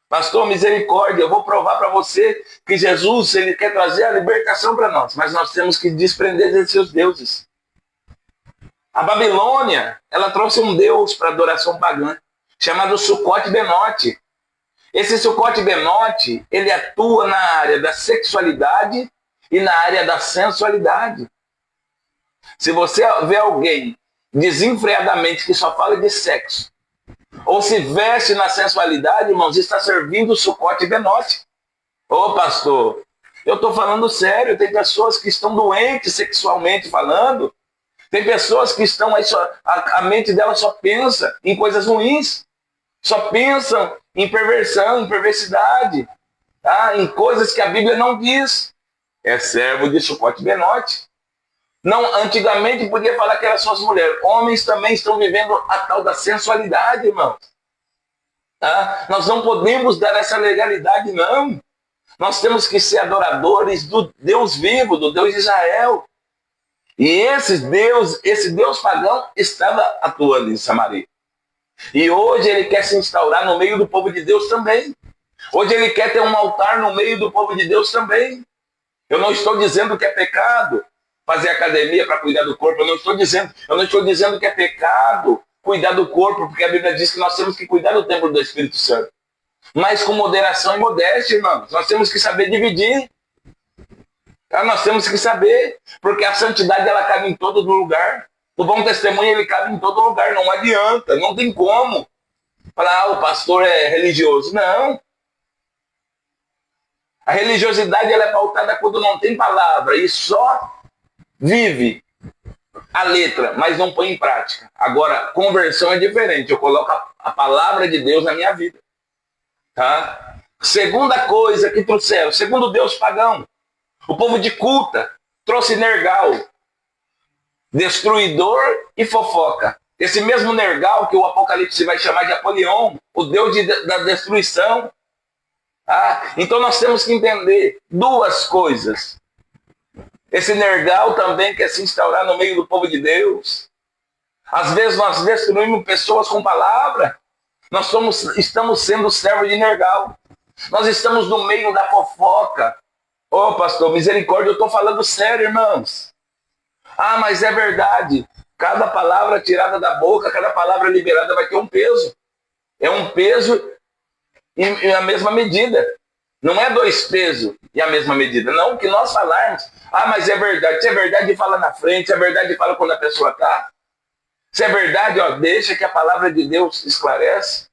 Pastor, misericórdia, eu vou provar para você que Jesus, ele quer trazer a libertação para nós, mas nós temos que desprender desses deuses. A Babilônia, ela trouxe um deus para adoração pagã, chamado Sucote-Benote. Esse Sucote-Benote, ele atua na área da sexualidade e na área da sensualidade. Se você vê alguém desenfreadamente que só fala de sexo, ou se veste na sensualidade, irmãos, está servindo o Sucote-Benote. Ô pastor, eu estou falando sério, tem pessoas que estão doentes sexualmente falando, tem pessoas que estão aí, a mente dela só pensa em coisas ruins, só pensam em perversão, em perversidade, tá? Em coisas que a Bíblia não diz. É servo de Sucote-Benote. Não, antigamente podia falar que eram só as mulheres. Homens também estão vivendo a tal da sensualidade, irmãos. Tá? Nós não podemos dar essa legalidade, não. Nós temos que ser adoradores do Deus vivo, do Deus de Israel. E esse Deus pagão estava atuando em Samaria. E hoje ele quer se instaurar no meio do povo de Deus também. Hoje ele quer ter um altar no meio do povo de Deus também. Eu não estou dizendo que é pecado fazer academia para cuidar do corpo. Eu não estou dizendo que é pecado cuidar do corpo, porque a Bíblia diz que nós temos que cuidar do templo do Espírito Santo. Mas com moderação e modéstia, irmãos. Nós temos que saber dividir. Tá? Nós temos que saber, porque a santidade ela cabe em todo lugar. O bom testemunho ele cabe em todo lugar. Não adianta, não tem como falar, o pastor é religioso. Não. A religiosidade ela é pautada quando não tem palavra e só vive a letra, mas não põe em prática. Agora, conversão é diferente. Eu coloco a palavra de Deus na minha vida. Tá? Segunda coisa que trouxeram, segundo Deus pagão, o povo de Cuta trouxe Nergal, destruidor e fofoca. Esse mesmo Nergal que o Apocalipse vai chamar de Apolion, o Deus da destruição. Ah, então nós temos que entender duas coisas. Esse Nergal também quer se instaurar no meio do povo de Deus. Às vezes nós destruímos pessoas com palavra. Nós estamos sendo servos de Nergal. Nós estamos no meio da fofoca. Ô pastor, misericórdia, eu estou falando sério, irmãos. Ah, mas é verdade. Cada palavra tirada da boca, cada palavra liberada vai ter um peso. É um peso e a mesma medida. Não é dois pesos e a mesma medida. Não, o que nós falarmos. Ah, mas é verdade. Se é verdade, fala na frente. Se é verdade, fala quando a pessoa está. Se é verdade, ó, deixa que a palavra de Deus esclarece.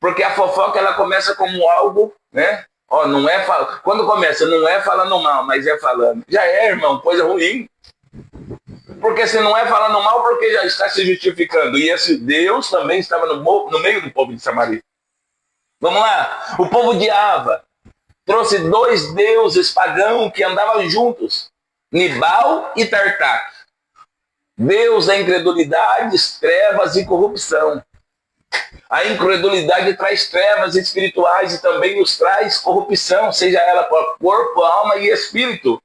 Porque a fofoca, ela começa como algo, né? Ó, não é quando começa, não é falando mal, mas é falando. Já é, irmão, coisa ruim. Porque se não é falando mal, porque já está se justificando. E esse Deus também estava no meio do povo de Samaria. Vamos lá. O povo de Ava trouxe dois deuses pagãos que andavam juntos. Nibal e Tartak. Deus da incredulidade, trevas e corrupção. A incredulidade traz trevas espirituais e também nos traz corrupção, seja ela por corpo, alma e espírito.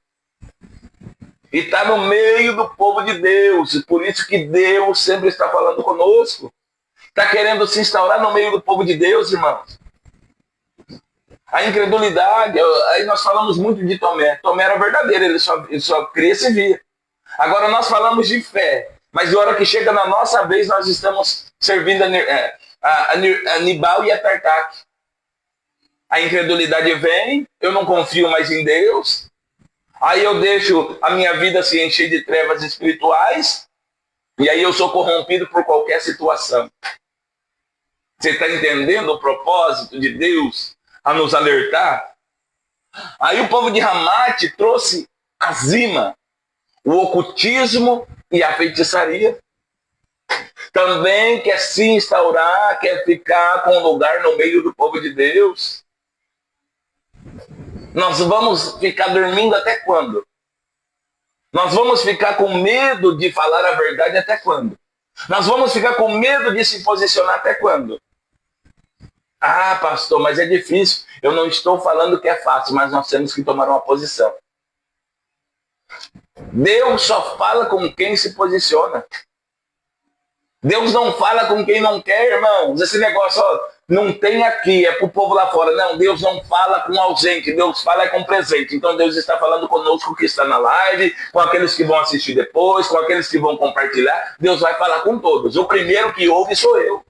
E está no meio do povo de Deus. E por isso que Deus sempre está falando conosco. Está querendo se instaurar no meio do povo de Deus, irmãos. A incredulidade, aí nós falamos muito de Tomé. Tomé era verdadeiro, ele só cria se via. Agora nós falamos de fé. Mas na hora que chega na nossa vez, nós estamos servindo a Nibal e a Tartak. A incredulidade vem, eu não confio mais em Deus. Aí eu deixo a minha vida se encher de trevas espirituais. E aí eu sou corrompido por qualquer situação. Você está entendendo o propósito de Deus a nos alertar? Aí o povo de Ramate trouxe a zima, o ocultismo e a feitiçaria. Também quer se instaurar, quer ficar com lugar no meio do povo de Deus. Nós vamos ficar dormindo até quando? Nós vamos ficar com medo de falar a verdade até quando? Nós vamos ficar com medo de se posicionar até quando? Ah, pastor, mas é difícil. Eu não estou falando que é fácil, mas nós temos que tomar uma posição. Deus só fala com quem se posiciona. Deus não fala com quem não quer, irmãos. Esse negócio, ó, não tem aqui, é para o povo lá fora. Não, Deus não fala com ausente, Deus fala com presente. Então Deus está falando conosco que está na live, com aqueles que vão assistir depois, com aqueles que vão compartilhar. Deus vai falar com todos. O primeiro que ouve sou eu.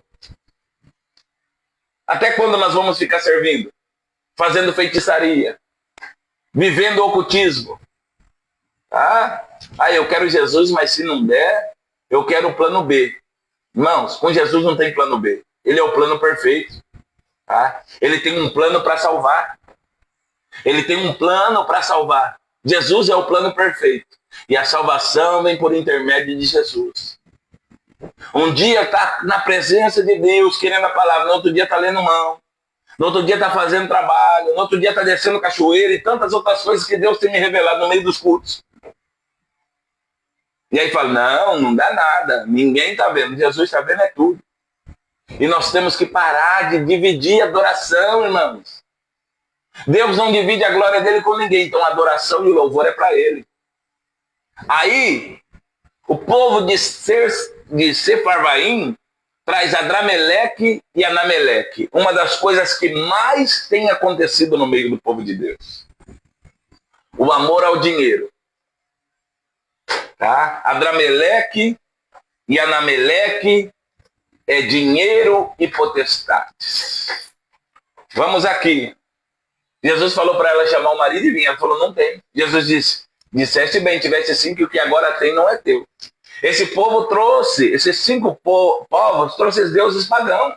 Até quando nós vamos ficar servindo? Fazendo feitiçaria? Vivendo ocultismo? Ah, eu quero Jesus, mas se não der, eu quero o plano B. Irmãos, com Jesus não tem plano B. Ele é o plano perfeito. Tá? Ele tem um plano para salvar. Ele tem um plano para salvar. Jesus é o plano perfeito. E a salvação vem por intermédio de Jesus. Um dia está na presença de Deus, querendo a palavra. No outro dia está lendo mão. No outro dia está fazendo trabalho. No outro dia está descendo cachoeira e tantas outras coisas que Deus tem me revelado no meio dos cultos. E aí fala, não dá nada. Ninguém está vendo. Jesus está vendo é tudo. E nós temos que parar de dividir a adoração, irmãos. Deus não divide a glória dele com ninguém. Então a adoração e o louvor é para ele. Aí, o povo de Sefarvaim traz Adrameleque e Anameleque. Uma das coisas que mais tem acontecido no meio do povo de Deus. O amor ao dinheiro. Tá? Adrameleque e Anameleque é dinheiro e potestades. Vamos aqui. Jesus falou para ela chamar o marido e vir. Ela falou, não tem. Jesus disse, disseste bem, tivesse 5 e o que agora tem não é teu. Esse povo trouxe, esses 5 povos, trouxe os deuses pagãos.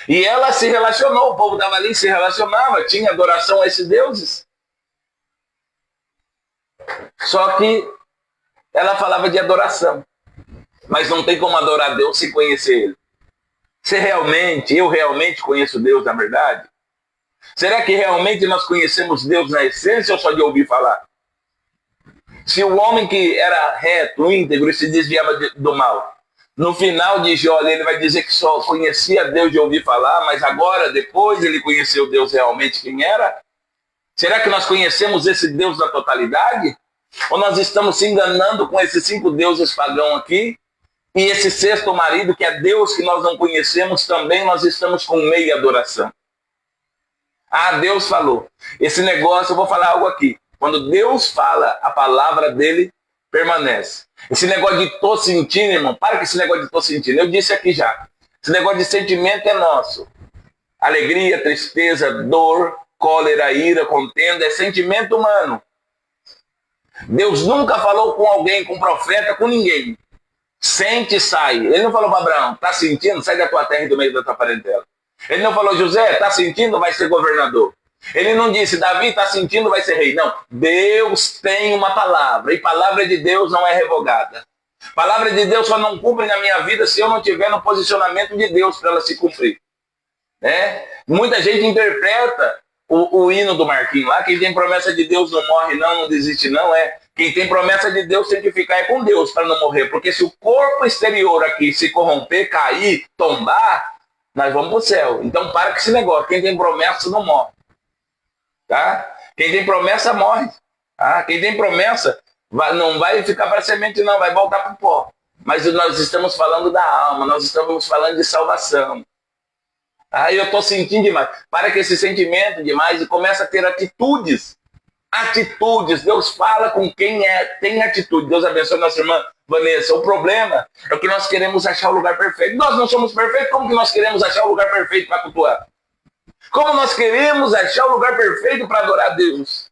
E ela se relacionou, o povo estava ali e se relacionava, tinha adoração a esses deuses. Só que ela falava de adoração. Mas não tem como adorar Deus sem conhecer Ele. Eu realmente conheço Deus na verdade? Será que realmente nós conhecemos Deus na essência ou só de ouvir falar? Se o homem que era reto, íntegro e se desviava do mal, no final de Jó ele vai dizer que só conhecia Deus de ouvir falar, mas agora, depois, ele conheceu Deus realmente quem era? Será que nós conhecemos esse Deus na totalidade? Ou nós estamos se enganando com esses 5 deuses pagãos aqui? E esse 6º marido, que é Deus que nós não conhecemos, também nós estamos com meia adoração. Ah, Deus falou. Esse negócio, eu vou falar algo aqui. Quando Deus fala, a palavra dele permanece. Esse negócio de tô sentindo, irmão, para com esse negócio de tô sentindo. Eu disse aqui já. Esse negócio de sentimento é nosso. Alegria, tristeza, dor, cólera, ira, contenda, é sentimento humano. Deus nunca falou com alguém, com profeta, com ninguém. Sente e sai. Ele não falou para Abraão, tá sentindo? Sai da tua terra e do meio da tua parentela. Ele não falou, José, tá sentindo? Vai ser governador. Ele não disse, Davi, tá sentindo? Vai ser rei. Não, Deus tem uma palavra. E palavra de Deus não é revogada. Palavra de Deus só não cumpre na minha vida se eu não estiver no posicionamento de Deus para ela se cumprir. Né? Muita gente interpreta o hino do Marquinhos lá, quem tem promessa de Deus não morre não, não desiste não, quem tem promessa de Deus tem que ficar com Deus para não morrer, porque se o corpo exterior aqui se corromper, cair, tombar, nós vamos para o céu. Então para com esse negócio, quem tem promessa não morre. Tá? Quem tem promessa morre. Tá? Quem tem promessa não vai ficar para semente não, vai voltar para o pó. Mas nós estamos falando da alma, nós estamos falando de salvação. Aí eu estou sentindo demais. Para com esse sentimento demais e começa a ter atitudes. Atitudes. Deus fala com quem tem atitude. Deus abençoe nossa irmã Vanessa. O problema é que nós queremos achar o lugar perfeito. Nós não somos perfeitos. Como que nós queremos achar o lugar perfeito para cultuar? Como nós queremos achar o lugar perfeito para adorar a Deus?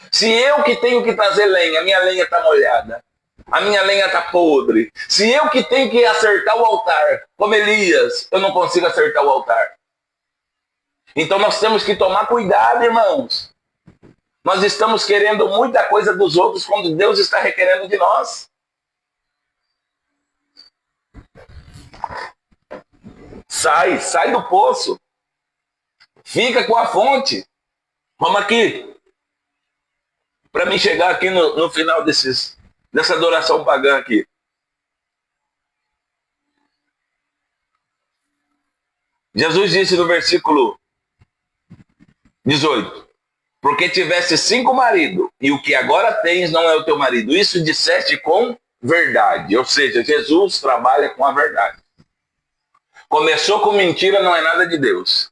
Se eu que tenho que trazer lenha, a minha lenha está molhada. A minha lenha está podre. Se eu que tenho que acertar o altar, como Elias, eu não consigo acertar o altar. Então nós temos que tomar cuidado, irmãos. Nós estamos querendo muita coisa dos outros quando Deus está requerendo de nós. Sai do poço. Fica com a fonte. Vamos aqui. Para mim chegar aqui no final dessa adoração pagã aqui. Jesus disse no versículo 18: porque tiveste 5 maridos, e o que agora tens não é o teu marido. Isso disseste com verdade. Ou seja, Jesus trabalha com a verdade. Começou com mentira, não é nada de Deus.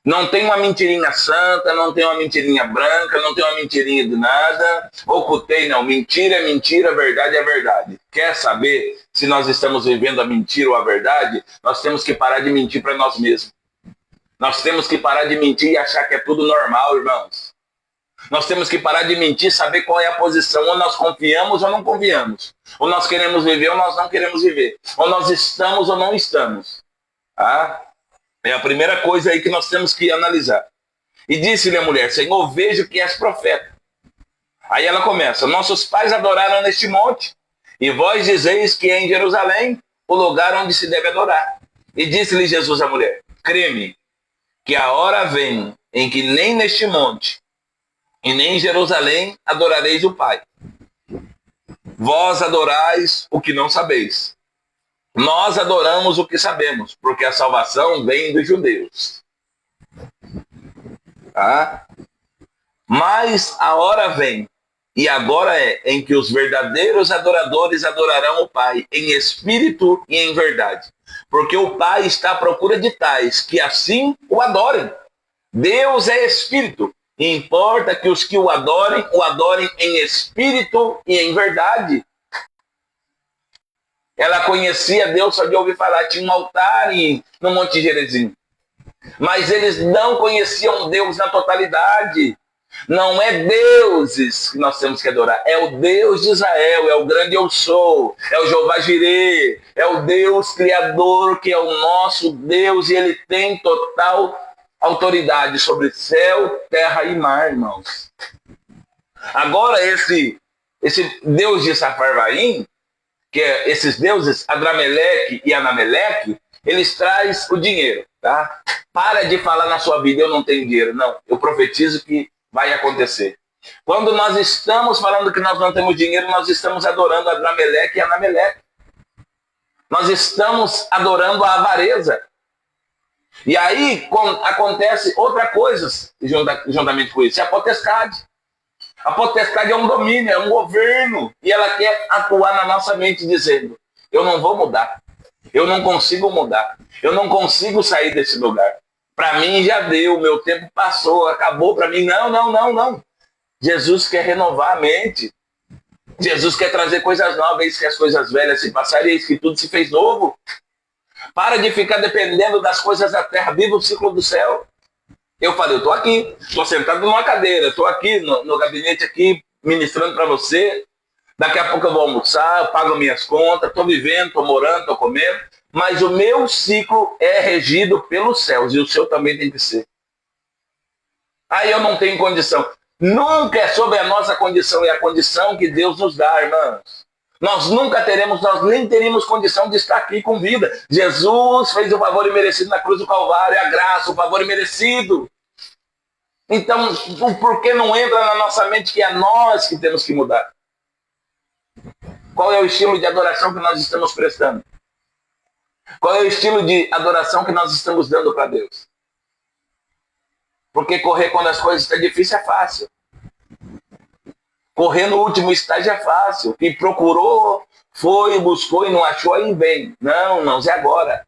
Não tem uma mentirinha santa, não tem uma mentirinha branca, não tem uma mentirinha de nada. Ocultei, não. Mentira é mentira, verdade é verdade. Quer saber se nós estamos vivendo a mentira ou a verdade? Nós temos que parar de mentir para nós mesmos. Nós temos que parar de mentir e achar que é tudo normal, irmãos. Nós temos que parar de mentir, saber qual é a posição. Ou nós confiamos ou não confiamos. Ou nós queremos viver ou nós não queremos viver. Ou nós estamos ou não estamos. Tá? É a primeira coisa aí que nós temos que analisar. E disse-lhe a mulher, Senhor, vejo que és profeta. Aí ela começa, nossos pais adoraram neste monte, e vós dizeis que é em Jerusalém o lugar onde se deve adorar. E disse-lhe Jesus à mulher, crê-me, que a hora vem em que nem neste monte, e nem em Jerusalém adorareis o Pai. Vós adorais o que não sabeis. Nós adoramos o que sabemos, porque a salvação vem dos judeus. Tá? Mas a hora vem, e agora em que os verdadeiros adoradores adorarão o Pai, em espírito e em verdade. Porque o Pai está à procura de tais, que assim o adorem. Deus é espírito, e importa que os que o adorem em espírito e em verdade. Ela conhecia Deus só de ouvir falar. Tinha um altar no Monte Gerizim. Mas eles não conheciam Deus na totalidade. Não é deuses que nós temos que adorar. É o Deus de Israel. É o grande eu sou. É o Jeová Jireh. É o Deus Criador, que é o nosso Deus. E Ele tem total autoridade sobre céu, terra e mar, irmãos. Agora esse esse Deus de Safarvaim, que é esses deuses, Adrameleque e Anameleque, eles trazem o dinheiro, tá? Para de falar na sua vida, eu não tenho dinheiro. Não, eu profetizo que vai acontecer. Quando nós estamos falando que nós não temos dinheiro, nós estamos adorando Adrameleque e Anameleque. Nós estamos adorando a avareza. E aí acontece outra coisa juntamente com isso, é a potestade. A potestade é um domínio, é um governo. E ela quer atuar na nossa mente dizendo, eu não vou mudar. Eu não consigo mudar. Eu não consigo sair desse lugar. Para mim já deu, meu tempo passou, acabou para mim. Não, não, não, não. Jesus quer renovar a mente. Jesus quer trazer coisas novas, eis que as coisas velhas se passaram, eis que tudo se fez novo. Para de ficar dependendo das coisas da terra, viva o ciclo do céu. Eu falei, eu estou aqui, estou sentado numa cadeira, estou aqui no gabinete aqui, ministrando para você. Daqui a pouco eu vou almoçar, eu pago minhas contas, estou vivendo, estou morando, estou comendo. Mas o meu ciclo é regido pelos céus e o seu também tem que ser. Aí eu não tenho condição. Nunca é sobre a nossa condição, é a condição que Deus nos dá, irmãos. Nós nunca teremos, nós nem teríamos condição de estar aqui com vida. Jesus fez o favor imerecido na cruz do Calvário, a graça, o favor imerecido. Então, por que não entra na nossa mente que é nós que temos que mudar? Qual é o estilo de adoração que nós estamos prestando? Qual é o estilo de adoração que nós estamos dando para Deus? Porque correr quando as coisas estão difíceis é fácil. Correr no último estágio é fácil. Quem procurou, foi, buscou e não achou, aí vem. Não, não, é agora.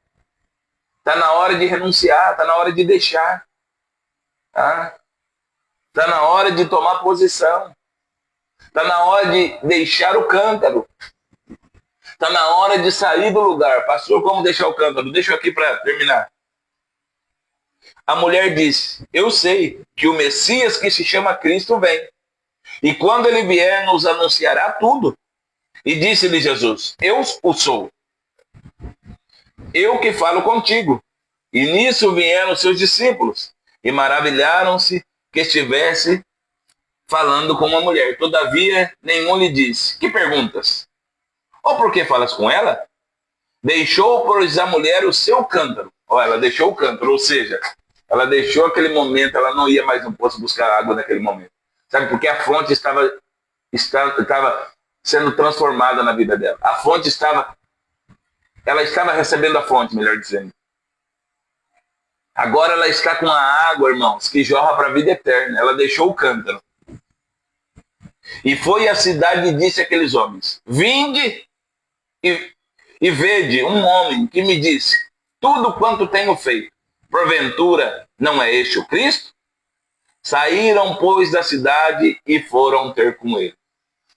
Está na hora de renunciar, está na hora de deixar. Está na hora de tomar posição. Está na hora de deixar o cântaro. Está na hora de sair do lugar. Pastor, como deixar o cântaro? Deixa eu aqui para terminar. A mulher disse, eu sei que o Messias que se chama Cristo vem. E quando ele vier, nos anunciará tudo. E disse-lhe Jesus, eu o sou. Eu que falo contigo. E nisso vieram seus discípulos. E maravilharam-se que estivesse falando com uma mulher. Todavia, nenhum lhe disse, que perguntas? Ou por que falas com ela? Deixou, pois, a mulher o seu cântaro. Ela deixou o cântaro, ou seja, ela deixou aquele momento, ela não ia mais no poço buscar água naquele momento. Sabe, porque a fonte estava sendo transformada na vida dela. A fonte ela estava recebendo a fonte, melhor dizendo. Agora ela está com a água, irmãos, que jorra para a vida eterna. Ela deixou o cântaro. E foi à cidade e disse àqueles homens, vinde e vede um homem que me disse, tudo quanto tenho feito, porventura não é este o Cristo? Saíram, pois, da cidade e foram ter com ele.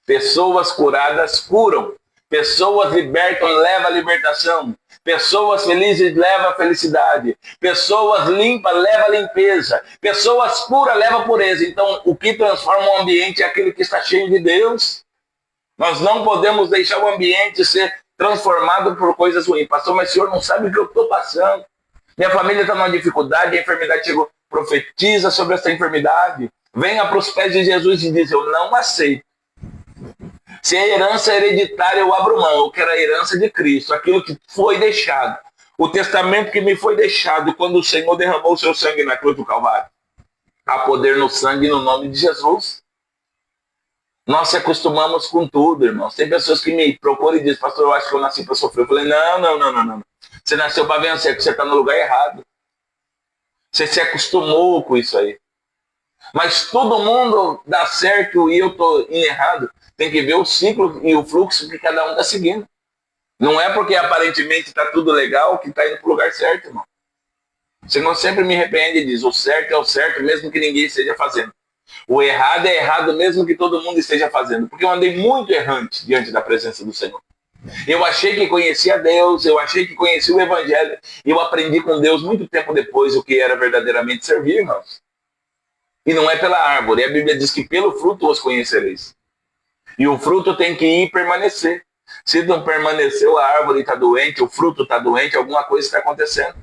Pessoas curadas curam. Pessoas libertam, leva a libertação. Pessoas felizes, leva a felicidade. Pessoas limpas, leva a limpeza. Pessoas puras, leva a pureza. Então, o que transforma o ambiente é aquele que está cheio de Deus. Nós não podemos deixar o ambiente ser transformado por coisas ruins. Pastor, mas o senhor não sabe o que eu estou passando. Minha família está numa dificuldade, a enfermidade chegou. Profetiza sobre essa enfermidade. Venha para os pés de Jesus e diz, eu não aceito. Se é herança hereditária, eu abro mão. Eu quero a herança de Cristo, aquilo que foi deixado. O testamento que me foi deixado quando o Senhor derramou o seu sangue na cruz do Calvário. Há poder no sangue no nome de Jesus. Nós se acostumamos com tudo, irmãos. Tem pessoas que me procuram e dizem, pastor, eu acho que eu nasci para sofrer. Eu falei, não. Você nasceu para vencer, porque você está no lugar errado. Você se acostumou com isso aí. Mas todo mundo dá certo e eu estou errado. Tem que ver o ciclo e o fluxo que cada um está seguindo. Não é porque aparentemente está tudo legal que está indo para o lugar certo, irmão. O Senhor sempre me repreende e diz, o certo é o certo mesmo que ninguém esteja fazendo. O errado é errado mesmo que todo mundo esteja fazendo. Porque eu andei muito errante diante da presença do Senhor. Eu achei que conhecia Deus, eu achei que conhecia o Evangelho. E eu aprendi com Deus muito tempo depois o que era verdadeiramente servir, irmãos. E não é pela árvore. A Bíblia diz que pelo fruto os conhecereis. E o fruto tem que ir e permanecer. Se não permaneceu, a árvore está doente, o fruto está doente, alguma coisa está acontecendo.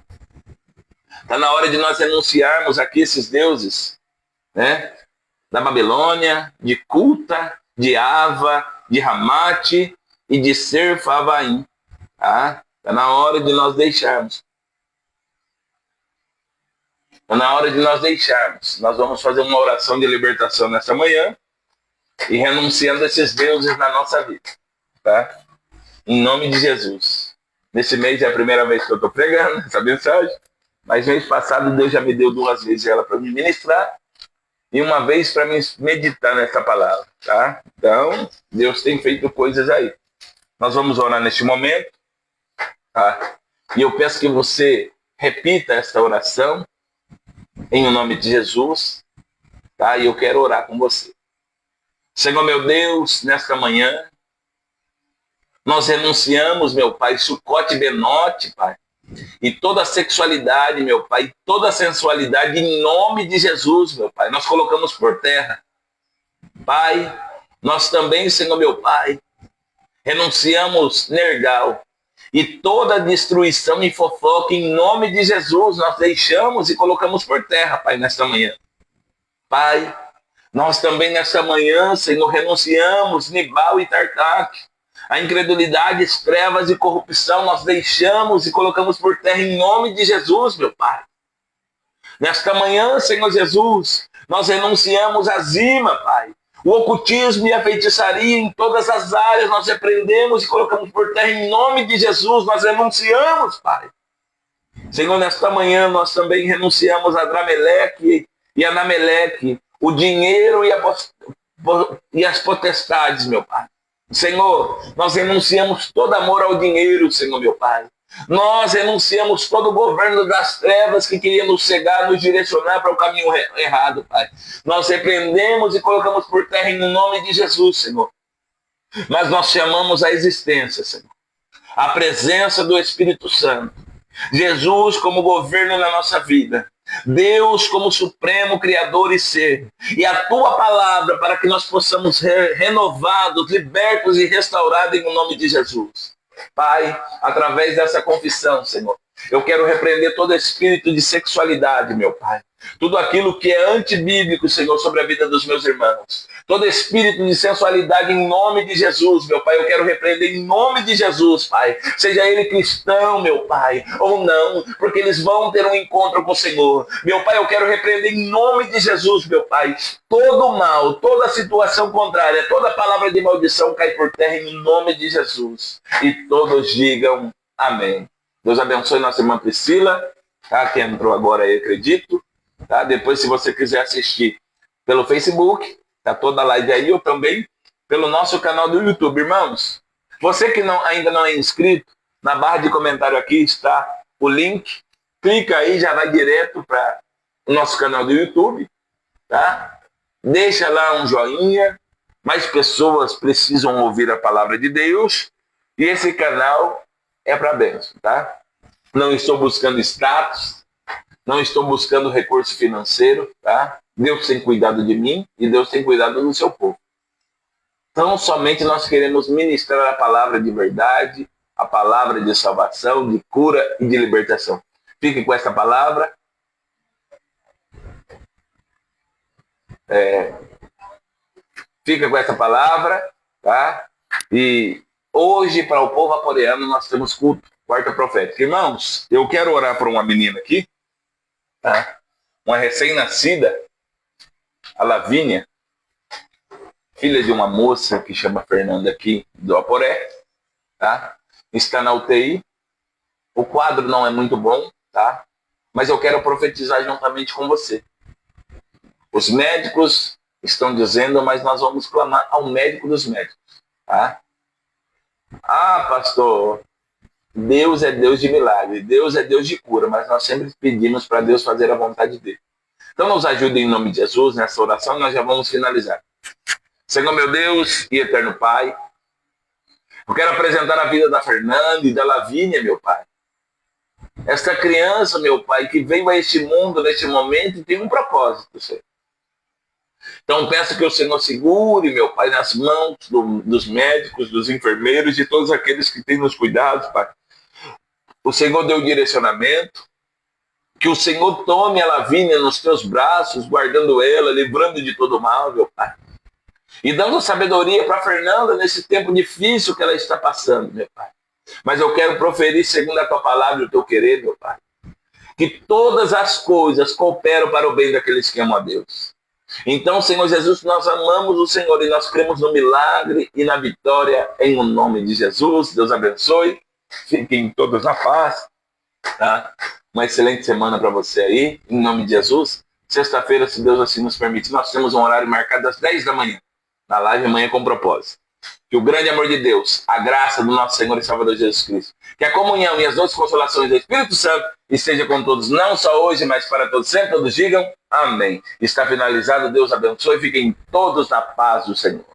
Está na hora de nós renunciarmos aqui esses deuses, né? Da Babilônia, de culta, de Ava, de Ramate e de Serfavaim. Tá? Está na hora de nós deixarmos. Está na hora de nós deixarmos. Nós vamos fazer uma oração de libertação nessa manhã e renunciando a esses deuses na nossa vida. Tá? Em nome de Jesus. Nesse mês é a primeira vez que eu estou pregando essa mensagem, mas mês passado Deus já me deu 2 vezes ela para me ministrar e uma vez para me meditar nessa palavra. Tá? Então, Deus tem feito coisas aí. Nós vamos orar neste momento. Tá? E eu peço que você repita esta oração em nome de Jesus. Tá? E eu quero orar com você. Senhor meu Deus, nesta manhã, nós renunciamos, meu Pai, Sucote Benote, Pai, e toda a sexualidade, meu Pai, toda a sensualidade, em nome de Jesus, meu Pai, nós colocamos por terra. Pai, nós também, Senhor meu Pai, renunciamos Nergal e toda destruição e fofoca, em nome de Jesus, nós deixamos e colocamos por terra, Pai, nesta manhã. Pai, nós também nesta manhã, Senhor, renunciamos Nibal e Tartaque. A incredulidade, as trevas e corrupção nós deixamos e colocamos por terra em nome de Jesus, meu Pai. Nesta manhã, Senhor Jesus, nós renunciamos a Zima, Pai. O ocultismo e a feitiçaria em todas as áreas nós repreendemos e colocamos por terra em nome de Jesus. Nós renunciamos, Pai. Senhor, nesta manhã nós também renunciamos a Adrameleque e a Anameleque, o dinheiro e as potestades, meu Pai. Senhor, nós renunciamos todo amor ao dinheiro, Senhor meu Pai. Nós renunciamos todo o governo das trevas que queria nos cegar, nos direcionar para o caminho errado, Pai. Nós repreendemos e colocamos por terra em nome de Jesus, Senhor. Mas nós chamamos a existência, Senhor. A presença do Espírito Santo. Jesus como governo na nossa vida. Deus como supremo criador e ser, e a tua palavra para que nós possamos ser renovados, libertos e restaurados em nome de Jesus. Pai, através dessa confissão, Senhor, eu quero repreender todo espírito de sexualidade, meu Pai. Tudo aquilo que é antibíblico, Senhor, sobre a vida dos meus irmãos. Todo espírito de sensualidade em nome de Jesus, meu Pai. Eu quero repreender em nome de Jesus, Pai. Seja ele cristão, meu Pai, ou não, porque eles vão ter um encontro com o Senhor. Meu Pai, eu quero repreender em nome de Jesus, meu Pai. Todo mal, toda situação contrária, toda palavra de maldição cai por terra em nome de Jesus. E todos digam amém. Deus abençoe nossa irmã Priscila, tá? Que entrou agora aí, acredito. Tá? Depois, se você quiser assistir pelo Facebook, tá toda a live aí, ou também pelo nosso canal do YouTube. Irmãos, você que ainda não é inscrito, na barra de comentário aqui está o link. Clica aí, já vai direto para o nosso canal do YouTube. Tá? Deixa lá um joinha. Mais pessoas precisam ouvir a palavra de Deus. E esse canal é para bênção. Tá? Não estou buscando status. Não estou buscando recurso financeiro, tá? Deus tem cuidado de mim e Deus tem cuidado do seu povo. Então, somente nós queremos ministrar a palavra de verdade, a palavra de salvação, de cura e de libertação. Fique com essa palavra. Fica com essa palavra, tá? E hoje, para o povo aporeano, nós temos culto, quarta profética. Irmãos, eu quero orar por uma menina aqui, tá? Uma recém-nascida, a Lavínia, filha de uma moça que chama Fernanda aqui do Aporé, tá? Está na UTI. O quadro não é muito bom, tá? Mas eu quero profetizar juntamente com você. Os médicos estão dizendo, mas nós vamos clamar ao médico dos médicos, tá? Ah, pastor, Deus é Deus de milagre, Deus é Deus de cura, mas nós sempre pedimos para Deus fazer a vontade dele. Então nos ajude em nome de Jesus nessa oração, nós já vamos finalizar. Senhor meu Deus e eterno Pai, eu quero apresentar a vida da Fernanda e da Lavínia, meu Pai. Esta criança, meu Pai, que veio a este mundo neste momento e tem um propósito, Senhor. Então peço que o Senhor segure, meu Pai, nas mãos dos médicos, dos enfermeiros, de todos aqueles que têm nos cuidados, Pai. O Senhor deu direcionamento, que o Senhor tome a Lavínia nos teus braços, guardando ela, livrando de todo mal, meu Pai. E dando sabedoria para Fernanda nesse tempo difícil que ela está passando, meu Pai. Mas eu quero proferir, segundo a tua palavra e o teu querer, meu Pai, que todas as coisas cooperam para o bem daqueles que amam a Deus. Então, Senhor Jesus, nós amamos o Senhor e nós cremos no milagre e na vitória em o nome de Jesus. Deus abençoe. Fiquem todos na paz. Tá? Uma excelente semana para você aí, em nome de Jesus. Sexta-feira, se Deus assim nos permite, nós temos um horário marcado às 10 da manhã, na live Manhã com Propósito. Que o grande amor de Deus, a graça do nosso Senhor e Salvador Jesus Cristo, que a comunhão e as doces consolações do Espírito Santo esteja com todos, não só hoje, mas para todos sempre. Todos digam amém. Está finalizado, Deus abençoe, fiquem todos na paz do Senhor.